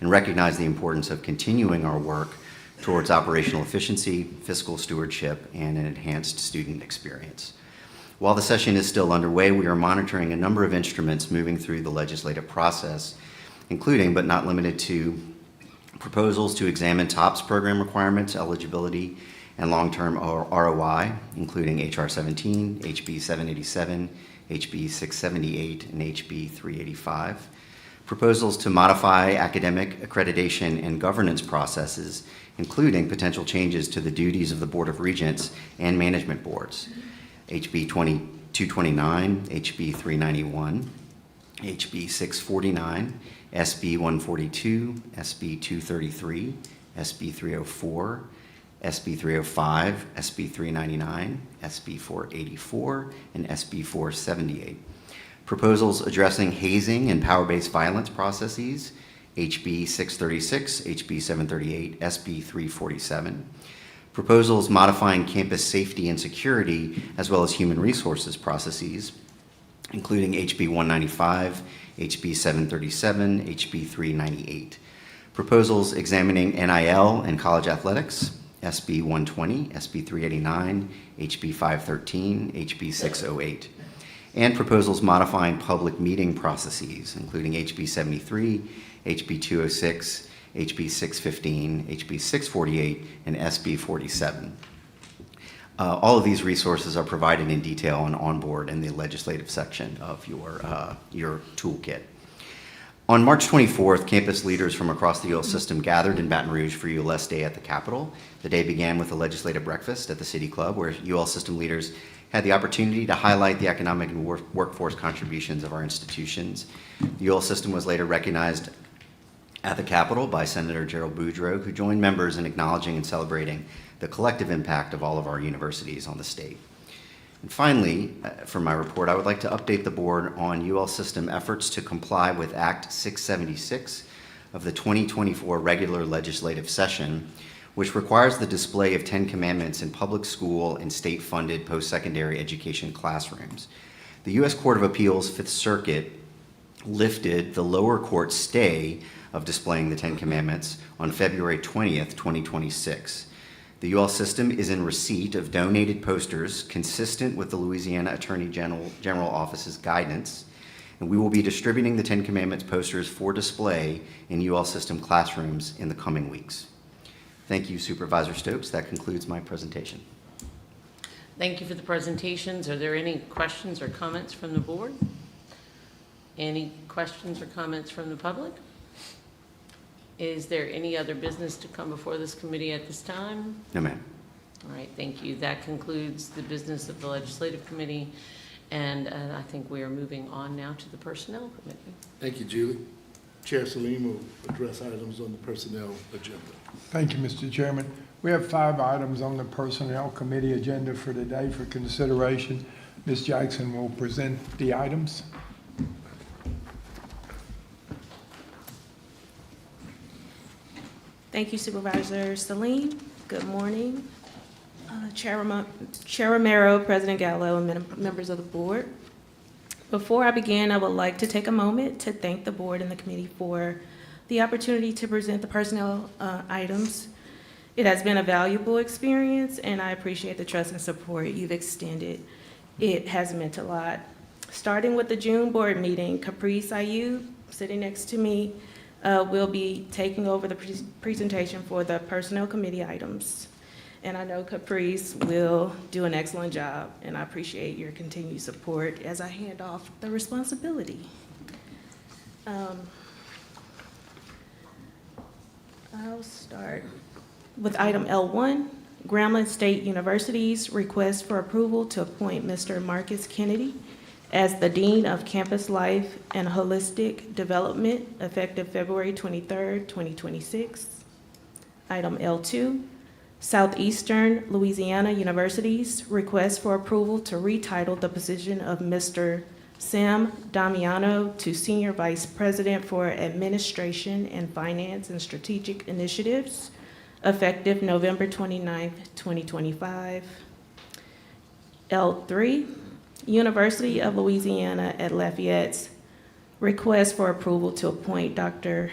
and recognize the importance of continuing our work towards operational efficiency, fiscal stewardship, and an enhanced student experience. While the session is still underway, we are monitoring a number of instruments moving through the legislative process, including but not limited to proposals to examine TOPS program requirements, eligibility, and long-term ROI, including HR 17, HB 787, HB 678, and HB 385. Proposals to modify academic accreditation and governance processes, including potential changes to the duties of the Board of Regents and management boards. HB 229, HB 391, HB 649, SB 142, SB 233, SB 304, SB 305, SB 399, SB 484, and SB 478. Proposals addressing hazing and power-based violence processes, HB 636, HB 738, SB 347. Proposals modifying campus safety and security, as well as human resources processes, including HB 195, HB 737, HB 398. Proposals examining NIL and college athletics, SB 120, SB 389, HB 513, HB 608. And proposals modifying public meeting processes, including HB 73, HB 206, HB 615, HB 648, and SB 47. All of these resources are provided in detail on onboard in the legislative section of your toolkit. On March 24th, campus leaders from across the UL system gathered in Baton Rouge for ULS Day at the Capitol. The day began with a legislative breakfast at the City Club, where UL system leaders had the opportunity to highlight the economic and workforce contributions of our institutions. The UL system was later recognized at the Capitol by Senator Gerald Boudreaux, who joined members in acknowledging and celebrating the collective impact of all of our universities on the state. And finally, for my report, I would like to update the board on UL system efforts to comply with Act 676 of the 2024 regular legislative session, which requires the display of 10 Commandments in public school and state-funded post-secondary education classrooms. The U.S. Court of Appeals Fifth Circuit lifted the lower court stay of displaying the 10 Commandments on February 20th, 2026. The UL system is in receipt of donated posters consistent with the Louisiana Attorney General Office's guidance, and we will be distributing the 10 Commandments posters for display in UL system classrooms in the coming weeks. Thank you, Supervisor Stokes. That concludes my presentation. Thank you for the presentations. Are there any questions or comments from the board? Any questions or comments from the public? Is there any other business to come before this committee at this time? No, ma'am. All right, thank you. That concludes the business of the Legislative Committee, and I think we are moving on now to the Personnel Committee. Thank you, Julie. Chair Salim will address items on the personnel agenda. Thank you, Mr. Chairman. We have 5 items on the Personnel Committee agenda for today for consideration. Ms. Jackson will present the items. Thank you, Supervisor Salim. Good morning. Chair Romero, President Gallo, and members of the board. Before I begin, I would like to take a moment to thank the board and the committee for the opportunity to present the personnel items. It has been a valuable experience, and I appreciate the trust and support you've extended. It has meant a lot. Starting with the June board meeting, Caprice Ayub, sitting next to me, will be taking over the presentation for the Personnel Committee items. And I know Caprice will do an excellent job, and I appreciate your continued support as I hand off the responsibility. I'll start with item L1, Grambling State University's request for approval to appoint Mr. Marcus Kennedy as the Dean of Campus Life and Holistic Development, effective February 23rd, 2026. Item L2, Southeastern Louisiana University's request for approval to retitle the position of Mr. Sam Damiano to Senior Vice President for Administration and Finance and Strategic Initiatives, effective November 29th, 2025. L3, University of Louisiana at Lafayette's request for approval to appoint Dr.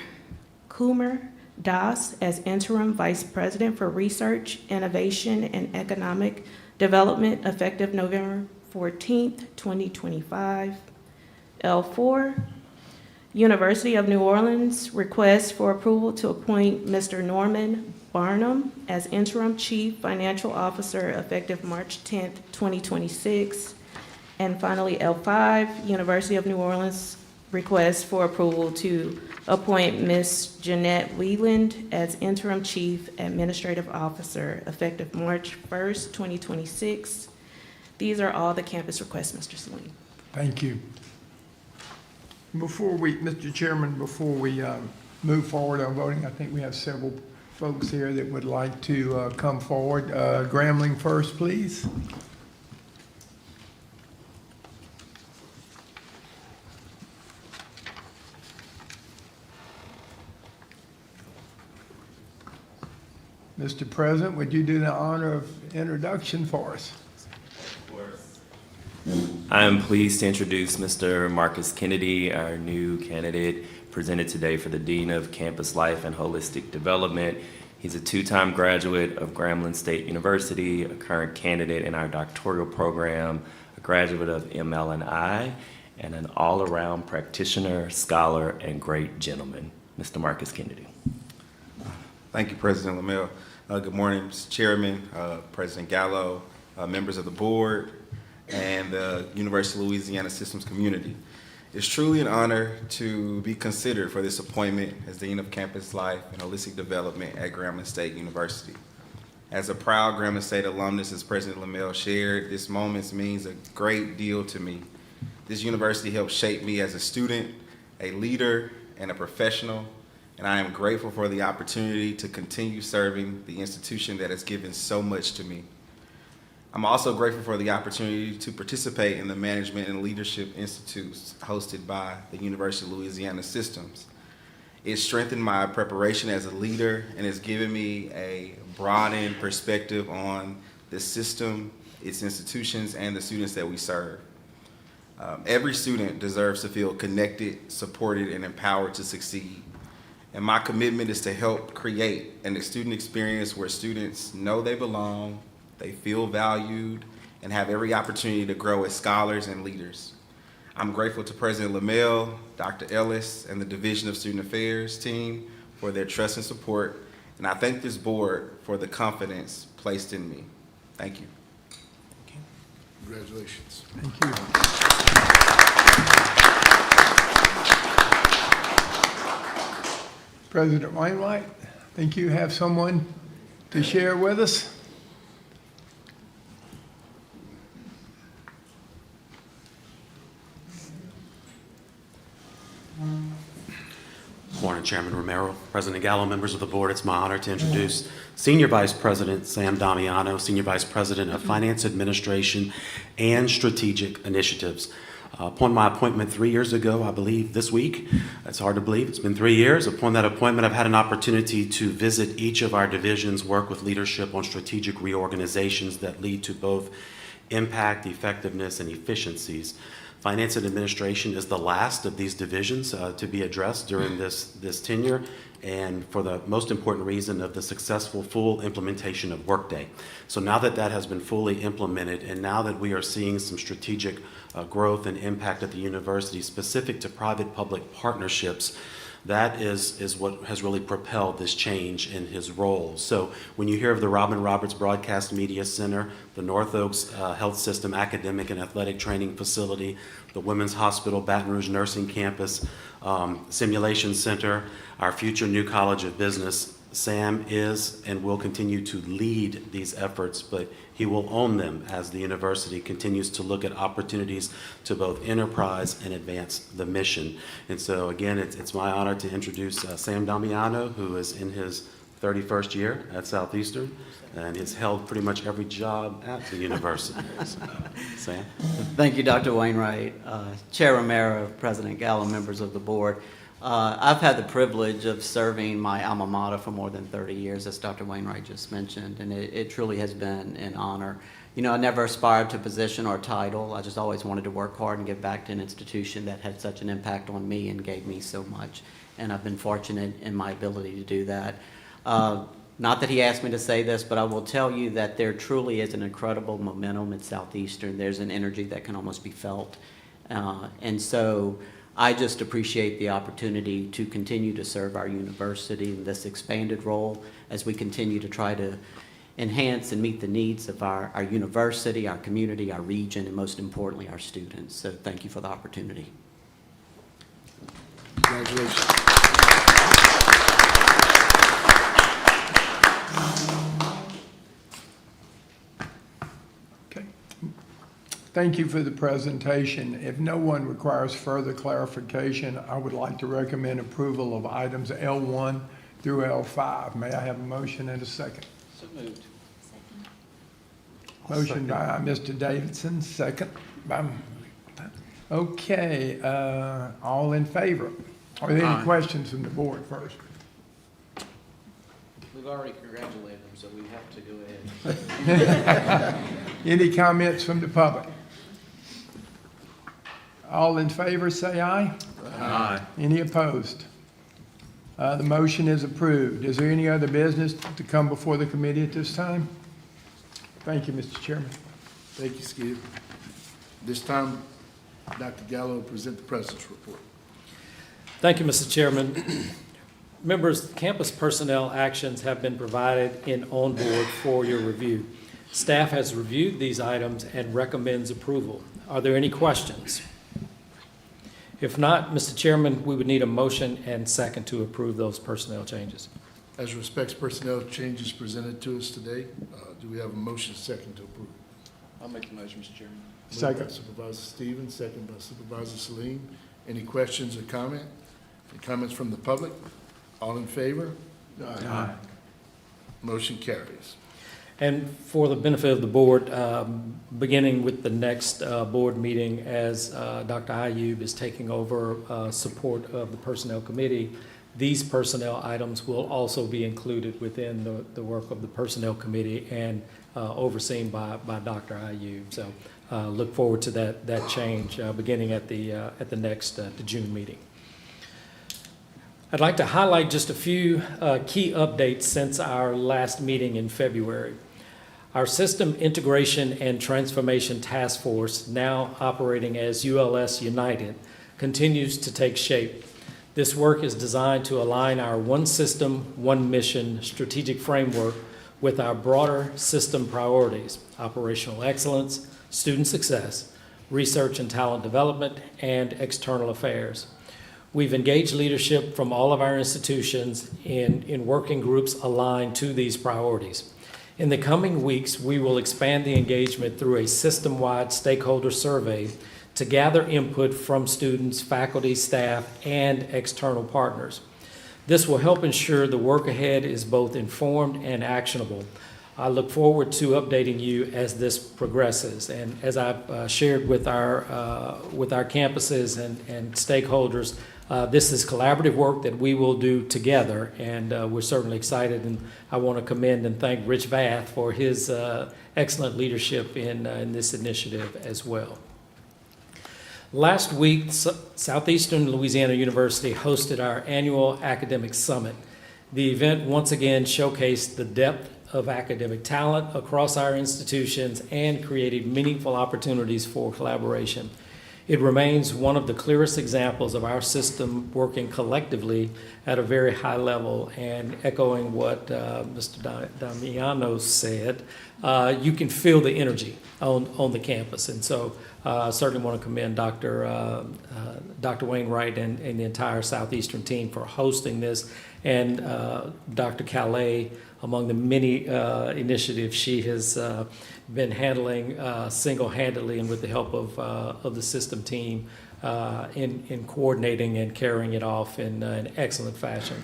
Kumar Das as Interim Vice President for Research, Innovation, and Economic Development, effective November 14th, 2025. L4, University of New Orleans request for approval to appoint Mr. Norman Barnum as Interim Chief Financial Officer, effective March 10th, 2026. And finally, L5, University of New Orleans request for approval to appoint Ms. Jeanette Wieland as Interim Chief Administrative Officer, effective March 1st, 2026. These are all the campus requests, Mr. Salim. Thank you. Mr. Chairman, before we move forward on voting, I think we have several folks here that would like to come forward. Grambling first, please. Mr. President, would you do the honor of introduction for us? Of course. I am pleased to introduce Mr. Marcus Kennedy, our new candidate presented today for the Dean of Campus Life and Holistic Development. He's a 2-time graduate of Grambling State University, a current candidate in our doctoral program, a graduate of ML&I, and an all-around practitioner, scholar, and great gentleman. Mr. Marcus Kennedy. Thank you, President LaMelle. Good morning, Mr. Chairman, President Gallo, members of the board, and the University of Louisiana Systems community. It's truly an honor to be considered for this appointment as Dean of Campus Life and Holistic Development at Grambling State University. As a proud Grambling State alumnus, as President Lamel shared, this moment means a great deal to me. This university helped shape me as a student, a leader, and a professional, and I am grateful for the opportunity to continue serving the institution that has given so much to me. I'm also grateful for the opportunity to participate in the Management and Leadership Institutes hosted by the University of Louisiana Systems. It strengthened my preparation as a leader and has given me a broadened perspective on the system, its institutions, and the students that we serve. Every student deserves to feel connected, supported, and empowered to succeed. And my commitment is to help create a student experience where students know they belong, they feel valued, and have every opportunity to grow as scholars and leaders. I'm grateful to President Lamel, Dr. Ellis, and the Division of Student Affairs team for their trust and support, and I thank this board for the confidence placed in me. Thank you. Congratulations. Thank you. President Wainwright, think you have someone to share with us? Morning, Chairman Romero, President Gallo, members of the board. It's my honor to introduce Senior Vice President Sam Damiano, Senior Vice President of Finance Administration and Strategic Initiatives. Upon my appointment 3 years ago, I believe this week, it's hard to believe, it's been 3 years. Upon that appointment, I've had an opportunity to visit each of our divisions, work with leadership on strategic reorganizations that lead to both impact, effectiveness, and efficiencies. Finance and Administration is the last of these divisions to be addressed during this tenure, and for the most important reason of the successful full implementation of Workday. So now that that has been fully implemented, and now that we are seeing some strategic growth and impact at the university specific to private-public partnerships, that is what has really propelled this change in his role. So when you hear of the Robin Roberts Broadcast Media Center, the North Oaks Health System Academic and Athletic Training Facility, the Women's Hospital Baton Rouge Nursing Campus, Simulation Center, our future new College of Business, Sam is and will continue to lead these efforts, but he will own them as the university continues to look at opportunities to both enterprise and advance the mission. And so again, it's my honor to introduce Sam Damiano, who is in his 31st year at Southeastern and has held pretty much every job at the university. So, Sam? Thank you, Dr. Wainwright, Chair Romero, President Gallo, members of the board. I've had the privilege of serving my alma mater for more than 30 years, as Dr. Wainwright just mentioned, and it truly has been an honor. You know, I never aspired to position or title. I just always wanted to work hard and give back to an institution that had such an impact on me and gave me so much, and I've been fortunate in my ability to do that. Not that he asked me to say this, but I will tell you that there truly is an incredible momentum at Southeastern. There's an energy that can almost be felt, and so I just appreciate the opportunity to continue to serve our university in this expanded role as we continue to try to enhance and meet the needs of our university, our community, our region, and most importantly, our students. So thank you for the opportunity. Congratulations. Thank you for the presentation. If no one requires further clarification, I would like to recommend approval of items L1 through L5. May I have a motion and a second? So moved. Motion by Mr. Davidson, second by, okay, all in favor? Are there any questions from the board first? We've already congratulated them, so we have to go ahead. Any comments from the public? All in favor, say aye. Aye. Any opposed? The motion is approved. Is there any other business to come before the committee at this time? Thank you, Mr. Chairman. Thank you, Skip. This time, Dr. Gallo will present the President's report. Thank you, Mr. Chairman. Members, campus personnel actions have been provided in on board for your review. Staff has reviewed these items and recommends approval. Are there any questions? If not, Mr. Chairman, we would need a motion and second to approve those personnel changes. As respects personnel changes presented to us today, do we have a motion second to approve? I'll make the motion, Mr. Chairman. Second. Moved by Supervisor Stevens, second by Supervisor Salim. Any questions or comment? Any comments from the public? All in favor? Aye. Motion carries. And for the benefit of the board, beginning with the next board meeting, as Dr. Ayub is taking over support of the Personnel Committee, these personnel items will also be included within the work of the Personnel Committee and overseen by Dr. Ayub. So look forward to that change beginning at the next the June meeting. I'd like to highlight just a few key updates since our last meeting in February. Our System Integration and Transformation Task Force, now operating as ULS United, continues to take shape. This work is designed to align our one system, one mission strategic framework with our broader system priorities: operational excellence, student success, research and talent development, and external affairs. We've engaged leadership from all of our institutions in working groups aligned to these priorities. In the coming weeks, we will expand the engagement through a system-wide stakeholder survey to gather input from students, faculty, staff, and external partners. This will help ensure the work ahead is both informed and actionable. I look forward to updating you as this progresses. And as I've shared with our campuses and stakeholders, this is collaborative work that we will do together, and we're certainly excited. And I want to commend and thank Rich Vath for his excellent leadership in this initiative as well. Last week, Southeastern Louisiana University hosted our annual academic summit. The event once again showcased the depth of academic talent across our institutions and created meaningful opportunities for collaboration. It remains one of the clearest examples of our system working collectively at a very high level, and echoing what Mr. Damiano said, you can feel the energy on the campus. And so I certainly want to commend Dr. Wainwright and the entire Southeastern team for hosting this, and Dr. Calais, among the many initiatives she has been handling single-handedly and with the help of the system team in coordinating and carrying it off in an excellent fashion.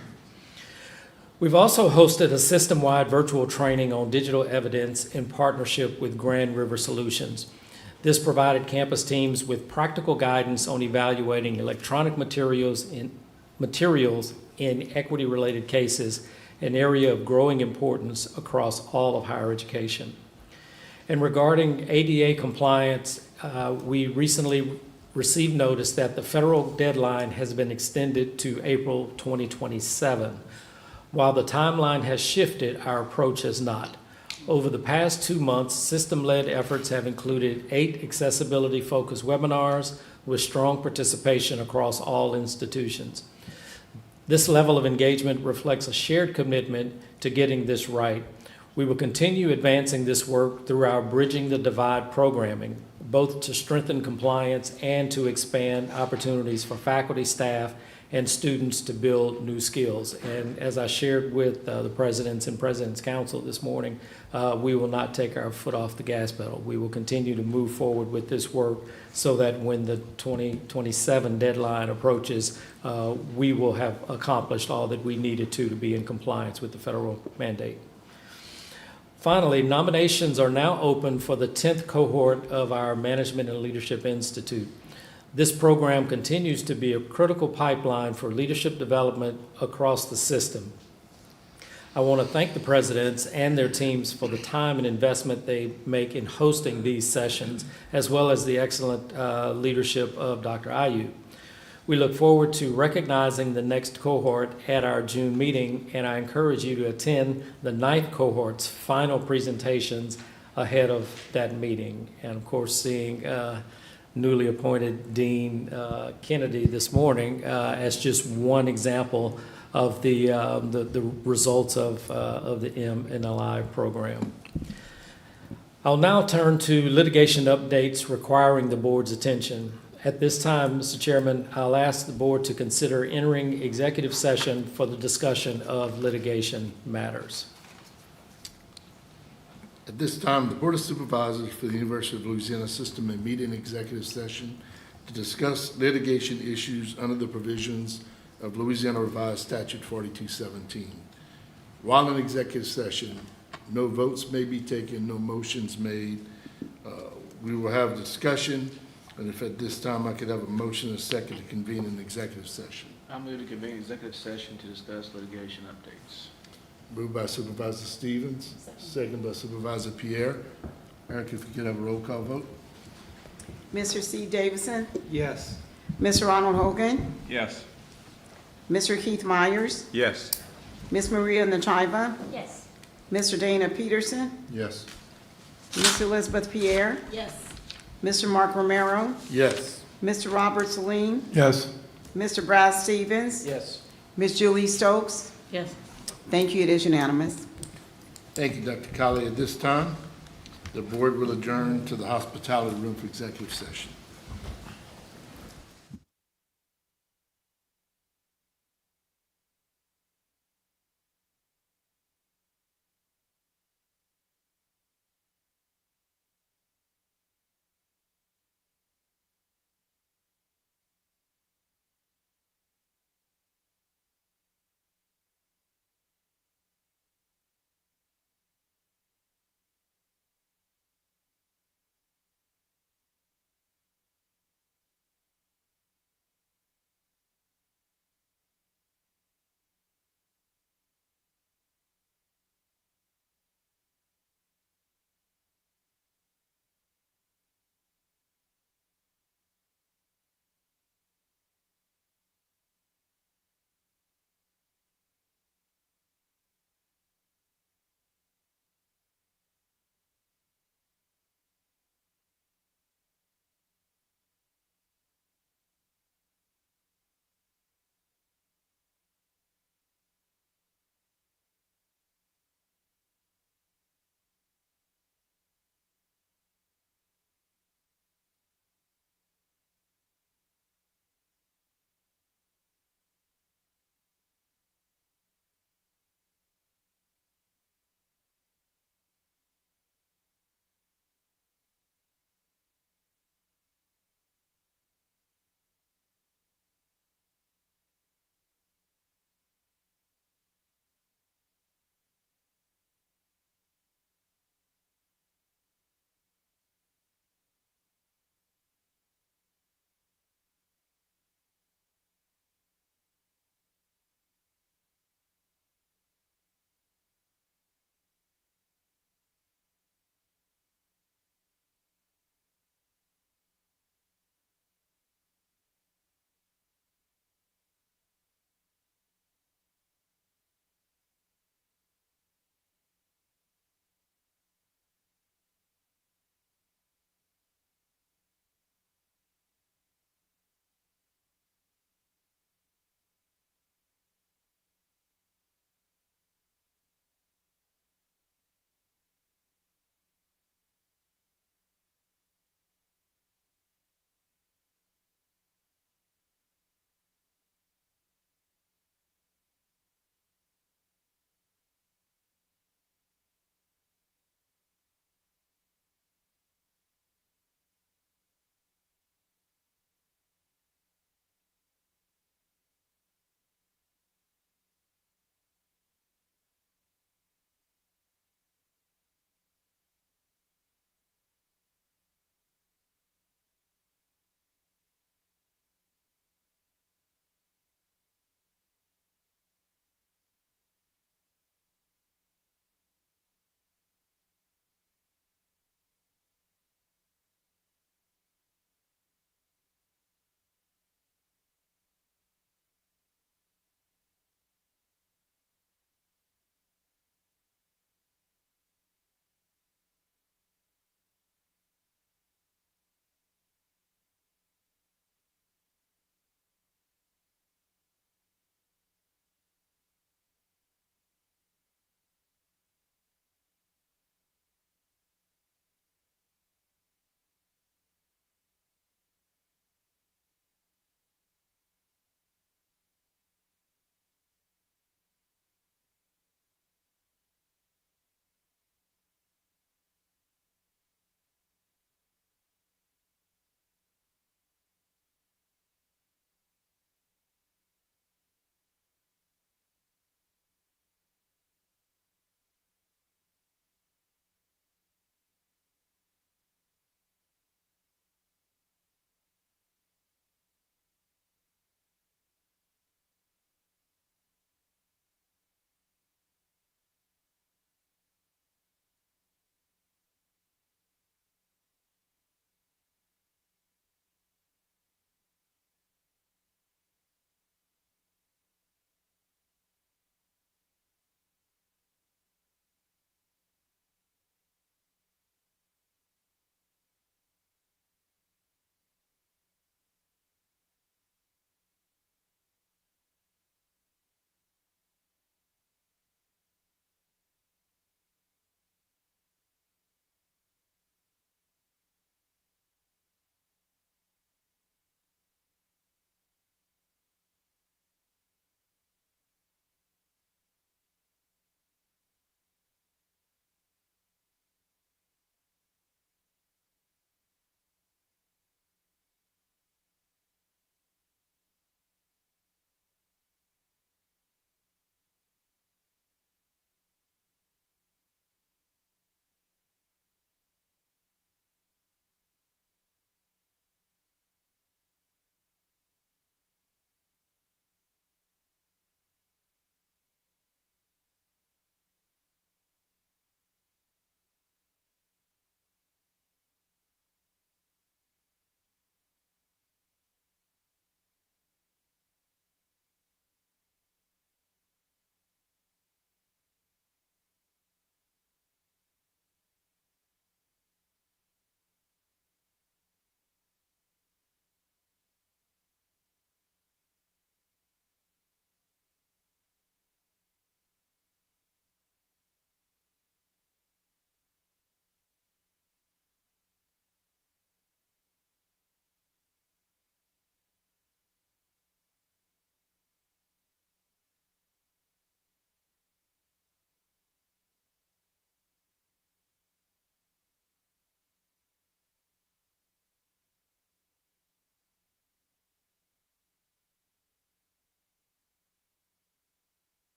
We've also hosted a system-wide virtual training on digital evidence in partnership with Grand River Solutions. This provided campus teams with practical guidance on evaluating electronic materials in equity-related cases, an area of growing importance across all of higher education. And regarding ADA compliance, we recently received notice that the federal deadline has been extended to April 2027. While the timeline has shifted, our approach has not. Over the past 2 months, system-led efforts have included 8 accessibility-focused webinars with strong participation across all institutions. This level of engagement reflects a shared commitment to getting this right. We will continue advancing this work through our Bridging the Divide programming, both to strengthen compliance and to expand opportunities for faculty, staff, and students to build new skills. And as I shared with the presidents and President's Council this morning, we will not take our foot off the gas pedal. We will continue to move forward with this work so that when the 2027 deadline approaches, we will have accomplished all that we needed to be in compliance with the federal mandate. Finally, nominations are now open for the 10th cohort of our Management and Leadership Institute. This program continues to be a critical pipeline for leadership development across the system. I want to thank the presidents and their teams for the time and investment they make in hosting these sessions, as well as the excellent leadership of Dr. Ayub. We look forward to recognizing the next cohort at our June meeting, and I encourage you to attend the 9th cohort's final presentations ahead of that meeting. And of course, seeing newly appointed Dean Kennedy this morning as just one example of the results of the M&LI program. I'll now turn to litigation updates requiring the board's attention. At this time, Mr. Chairman, I'll ask the board to consider entering executive session for the discussion of litigation matters. At this time, the Board of Supervisors for the University of Louisiana System may meet in executive session to discuss litigation issues under the provisions of Louisiana Revised Statute 4217. While in executive session, no votes may be taken, no motions made. We will have discussion, and if at this time I could have a motion and a second to convene an executive session. I move to convene executive session to discuss litigation updates. Moved by Supervisor Stevens, second by Supervisor Pierre. Eric, if you could have a roll call vote. Mr. C. Davison, Yes. Mr. Ronald Hogan, Yes. Mr. Keith Myers, Yes. Ms. Maria Nachiva, Yes. Mr. Dana Peterson, Yes. Ms. Elizabeth Pierre, Yes. Mr. Mark Romero, Yes. Mr. Robert Salim, Yes. Mr. Brad Stevens, Yes. Ms. Julie Stokes. Yes. Thank you, it is unanimous. Thank you, Dr. Colley. At this time, the board will adjourn to the hospitality room for executive session.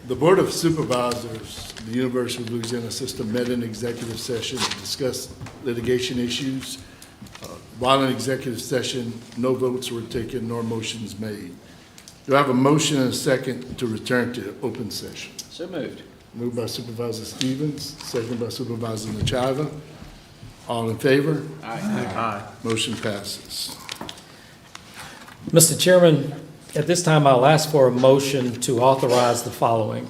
The Board of Supervisors, of the University of Louisiana System, met in executive session to discuss litigation issues. While in executive session, no votes were taken nor motions made. Do I have a motion and a second to return to open session? So moved. Moved by Supervisor Stevens, second by Supervisor Nachiva. All in favor? Aye. Motion passes. Mr. Chairman, at this time, I'll ask for a motion to authorize the following.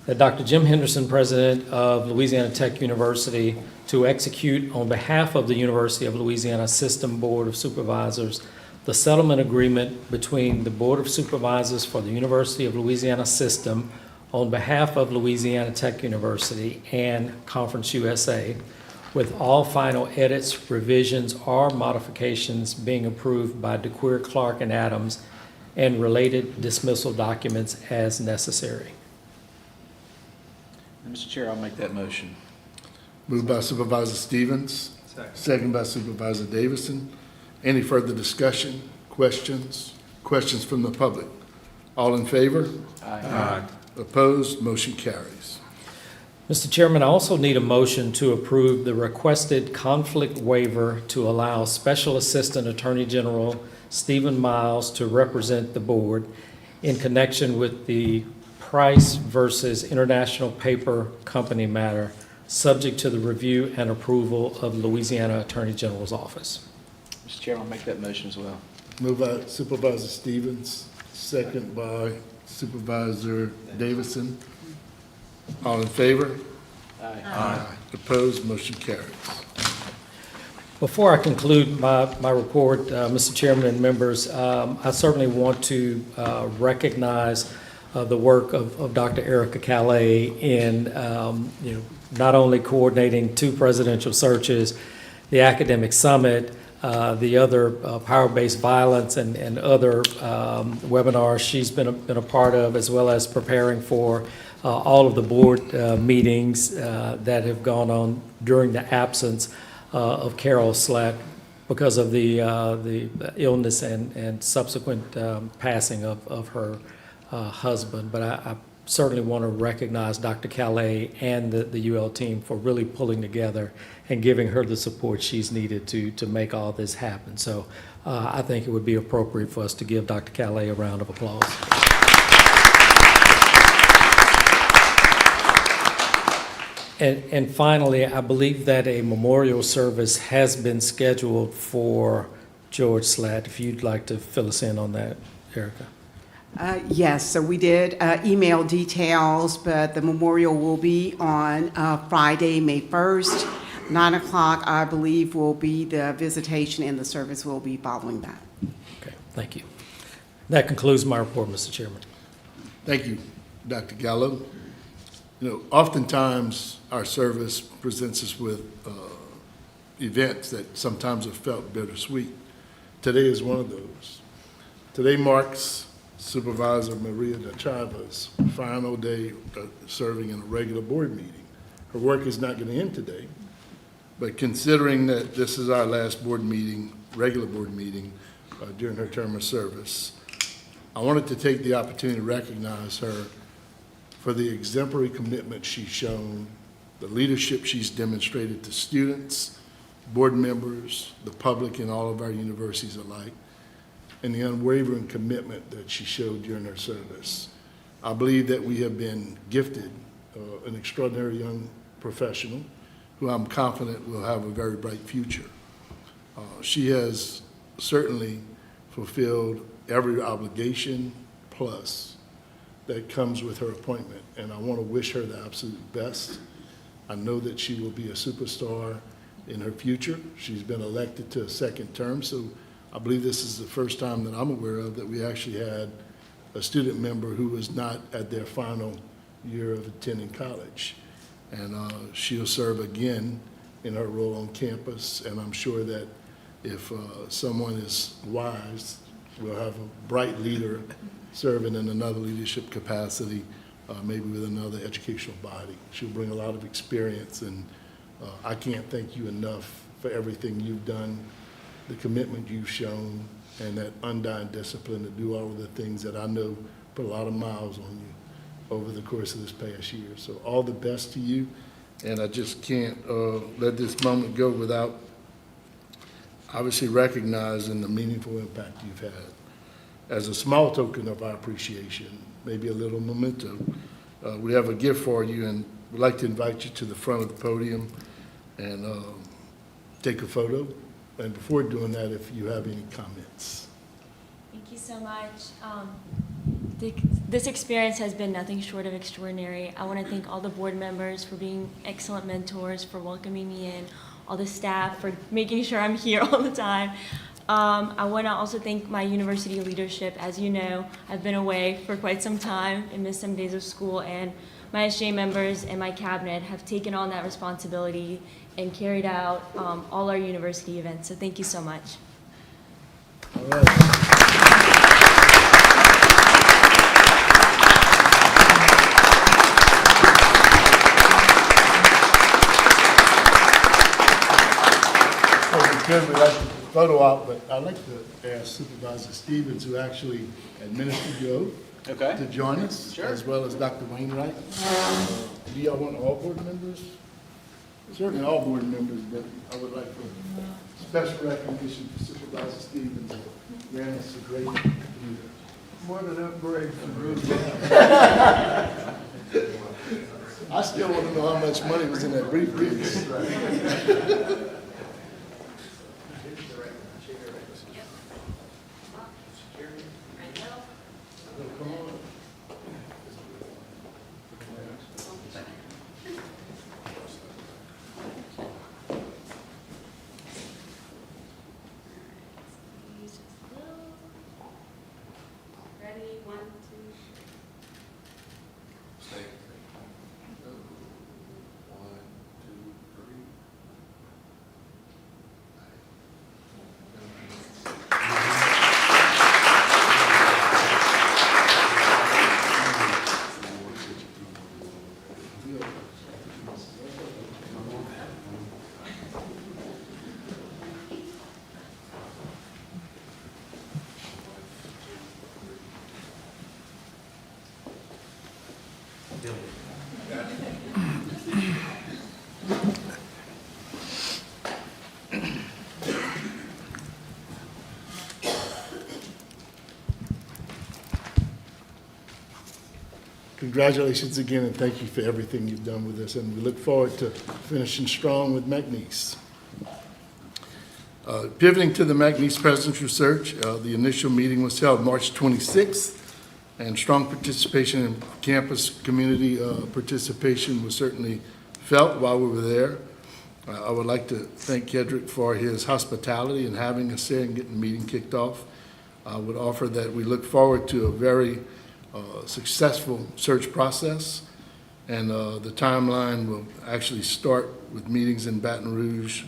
That Dr. Jim Henderson, President of Louisiana Tech University, to execute on behalf of the University of Louisiana System Board of Supervisors the settlement agreement between the Board of Supervisors for the University of Louisiana System on behalf of Louisiana Tech University and Conference USA, with all final edits, revisions, or modifications being approved by DeQueer, Clark, and Adams, and related dismissal documents as necessary. Mr. Chair, I'll make that motion. Moved by Supervisor Stevens, second by Supervisor Davison. Any further discussion, questions? Questions from the public? All in favor? Aye. Opposed? Motion carries. Mr. Chairman, I also need a motion to approve the requested conflict waiver to allow Special Assistant Attorney General Stephen Miles to represent the board in connection with the Price versus International Paper Company matter, subject to the review and approval of Louisiana Attorney General's office. Mr. Chair, I'll make that motion as well. Moved by Supervisor Stevens, second by Supervisor Davison. All in favor? Aye. Opposed? Motion carries. Before I conclude my report, Mr. Chairman and members, I certainly want to recognize the work of Dr. Erica Calais in not only coordinating 2 presidential searches, the academic summit, the other power-based violence and other webinars she's been a part of, as well as preparing for all of the board meetings that have gone on during the absence of Carol Slack because of the illness and subsequent passing of her husband. But I certainly want to recognize Dr. Calais and the UL team for really pulling together and giving her the support she's needed to make all this happen. So I think it would be appropriate for us to give Dr. Calais a round of applause. And finally, I believe that a memorial service has been scheduled for George Slatt. If you'd like to fill us in on that, Erica. Yes, so we did email details, but the memorial will be on Friday, May 1st. 9 o'clock, I believe, will be the visitation, and the service will be following that. Okay, thank you. That concludes my report, Mr. Chairman. Thank you, Dr. Gallo. Oftentimes our service presents us with events that sometimes have felt bittersweet. Today is one of those. Today marks Supervisor Maria Nachiva's final day serving in a regular board meeting. Her work is not going to end today, but considering that this is our last board meeting, regular board meeting, during her term of service, I wanted to take the opportunity to recognize her for the exemplary commitment she's shown, the leadership she's demonstrated to students, board members, the public, and all of our universities alike, and the unwavering commitment that she showed during her service. I believe that we have been gifted an extraordinary young professional who I'm confident will have a very bright future. She has certainly fulfilled every obligation plus that comes with her appointment, and I want to wish her the absolute best. I know that she will be a superstar in her future. She's been elected to a second term, so I believe this is the first time that I'm aware of that we actually had a student member who was not at their final year of attending college. And she'll serve again in her role on campus, and I'm sure that if someone is wise, we'll have a bright leader serving in another leadership capacity, maybe with another educational body. She'll bring a lot of experience, and I can't thank you enough for everything you've done, the commitment you've shown, and that undying discipline to do all of the things that I know put a lot of miles on you. over the course of this past year. So all the best to you, and I just can't let this moment go without obviously recognizing the meaningful impact you've had. As a small token of our appreciation, maybe a little memento, we have a gift for you, and we'd like to invite you to the front of the podium and take a photo. And before doing that, if you have any comments. Thank you so much. This experience has been nothing short of extraordinary. I want to thank all the board members for being excellent mentors, for welcoming me in, all the staff for making sure I'm here all the time. I want to also thank my university leadership. As you know, I've been away for quite some time and missed some days of school, and my SJ members and my cabinet have taken on that responsibility and carried out all our university events. So thank you so much. All right. We'd like to photo op, but I'd like to ask Supervisor Stevens, who actually administered the oath, to join us, as well as Dr. Wainwright. Do y'all want all board members? Certainly all board members, but I would like for special recognition for Supervisor Stevens, who ran us a great year. What an upgrade from Bruce. I still want to know how much money was in that briefcase. Ready? 1, 2. Congratulations again, and thank you for everything you've done with us, and we look forward to finishing strong with McNeese. Pivoting to the McNeese Presidential Search, the initial meeting was held March 26th, and strong participation in campus community participation was certainly felt while we were there. I would like to thank Kedrick for his hospitality and having us there and getting the meeting kicked off. I would offer that we look forward to a very successful search process, and the timeline will actually start with meetings in Baton Rouge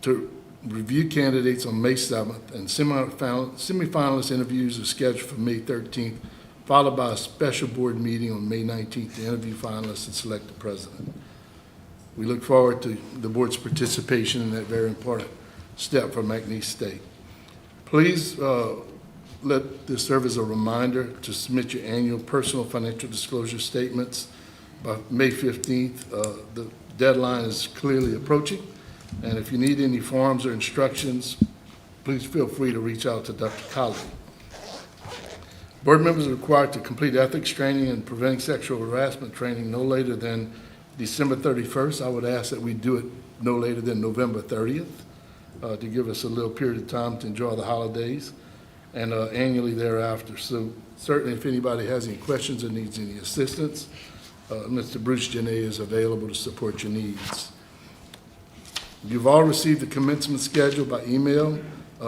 to review candidates on May 7th, and semifinalist interviews are scheduled for May 13th, followed by a special board meeting on May 19th to interview finalists and select the president. We look forward to the board's participation in that very important step for McNeese State. Please let this serve as a reminder to submit your annual personal financial disclosure statements by May 15th. The deadline is clearly approaching, and if you need any forms or instructions, please feel free to reach out to Dr. Colley. Board members are required to complete ethics training and preventing sexual harassment training no later than December 31st. I would ask that we do it no later than November 30th to give us a little period of time to enjoy the holidays, and annually thereafter. So certainly if anybody has any questions or needs any assistance, Mr. Bruce Janae is available to support your needs. You've all received the commencement schedule by email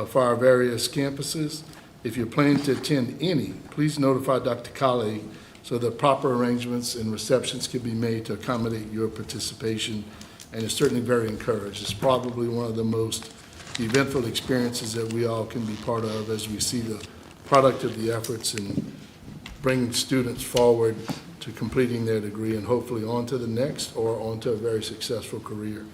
for our various campuses. If you're planning to attend any, please notify Dr. Colley so that proper arrangements and receptions can be made to accommodate your participation, and it's certainly very encouraged. It's probably one of the most eventful experiences that we all can be part of as we see the product of the efforts in bringing students forward to completing their degree and hopefully on to the next or on to a very successful career.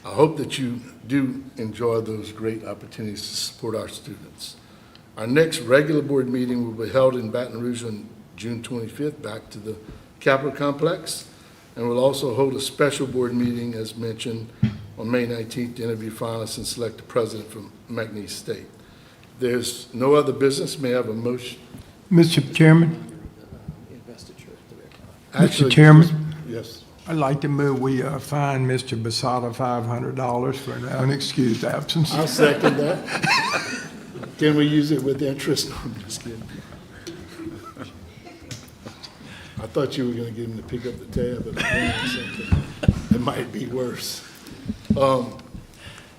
I hope that you do enjoy those great opportunities to support our students. Our next regular board meeting will be held in Baton Rouge on June 25th, back to the Capitol Complex. And we'll also hold a special board meeting, as mentioned, on May 19th to interview finalists and select the president from McNeese State. There's no other business. May I have a motion? Mr. Chairman? Mr. Actually, Chairman? Yes. I'd like to move we fine Mr. Basada $500 for an unexcused absence. I'll second that. Can we use it with interest? No, I'm just kidding. I thought you were going to get him to pick up the tab, but it might be worse.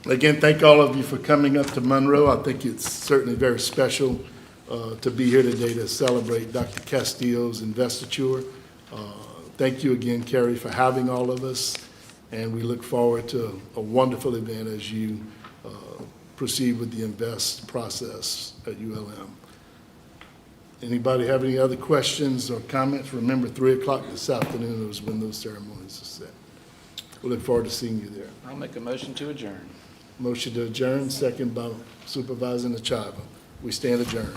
Again, thank all of you for coming up to Monroe. I think it's certainly very special to be here today to celebrate Dr. Castillo's investiture. Thank you again, Carrie, for having all of us, and we look forward to a wonderful event as you proceed with the invest process at ULM. Anybody have any other questions or comments? Remember, 3 o'clock this afternoon is when those ceremonies are set. We look forward to seeing you there. I'll make a motion to adjourn. Motion to adjourn, second by Supervisor Nachiva. We stand adjourned.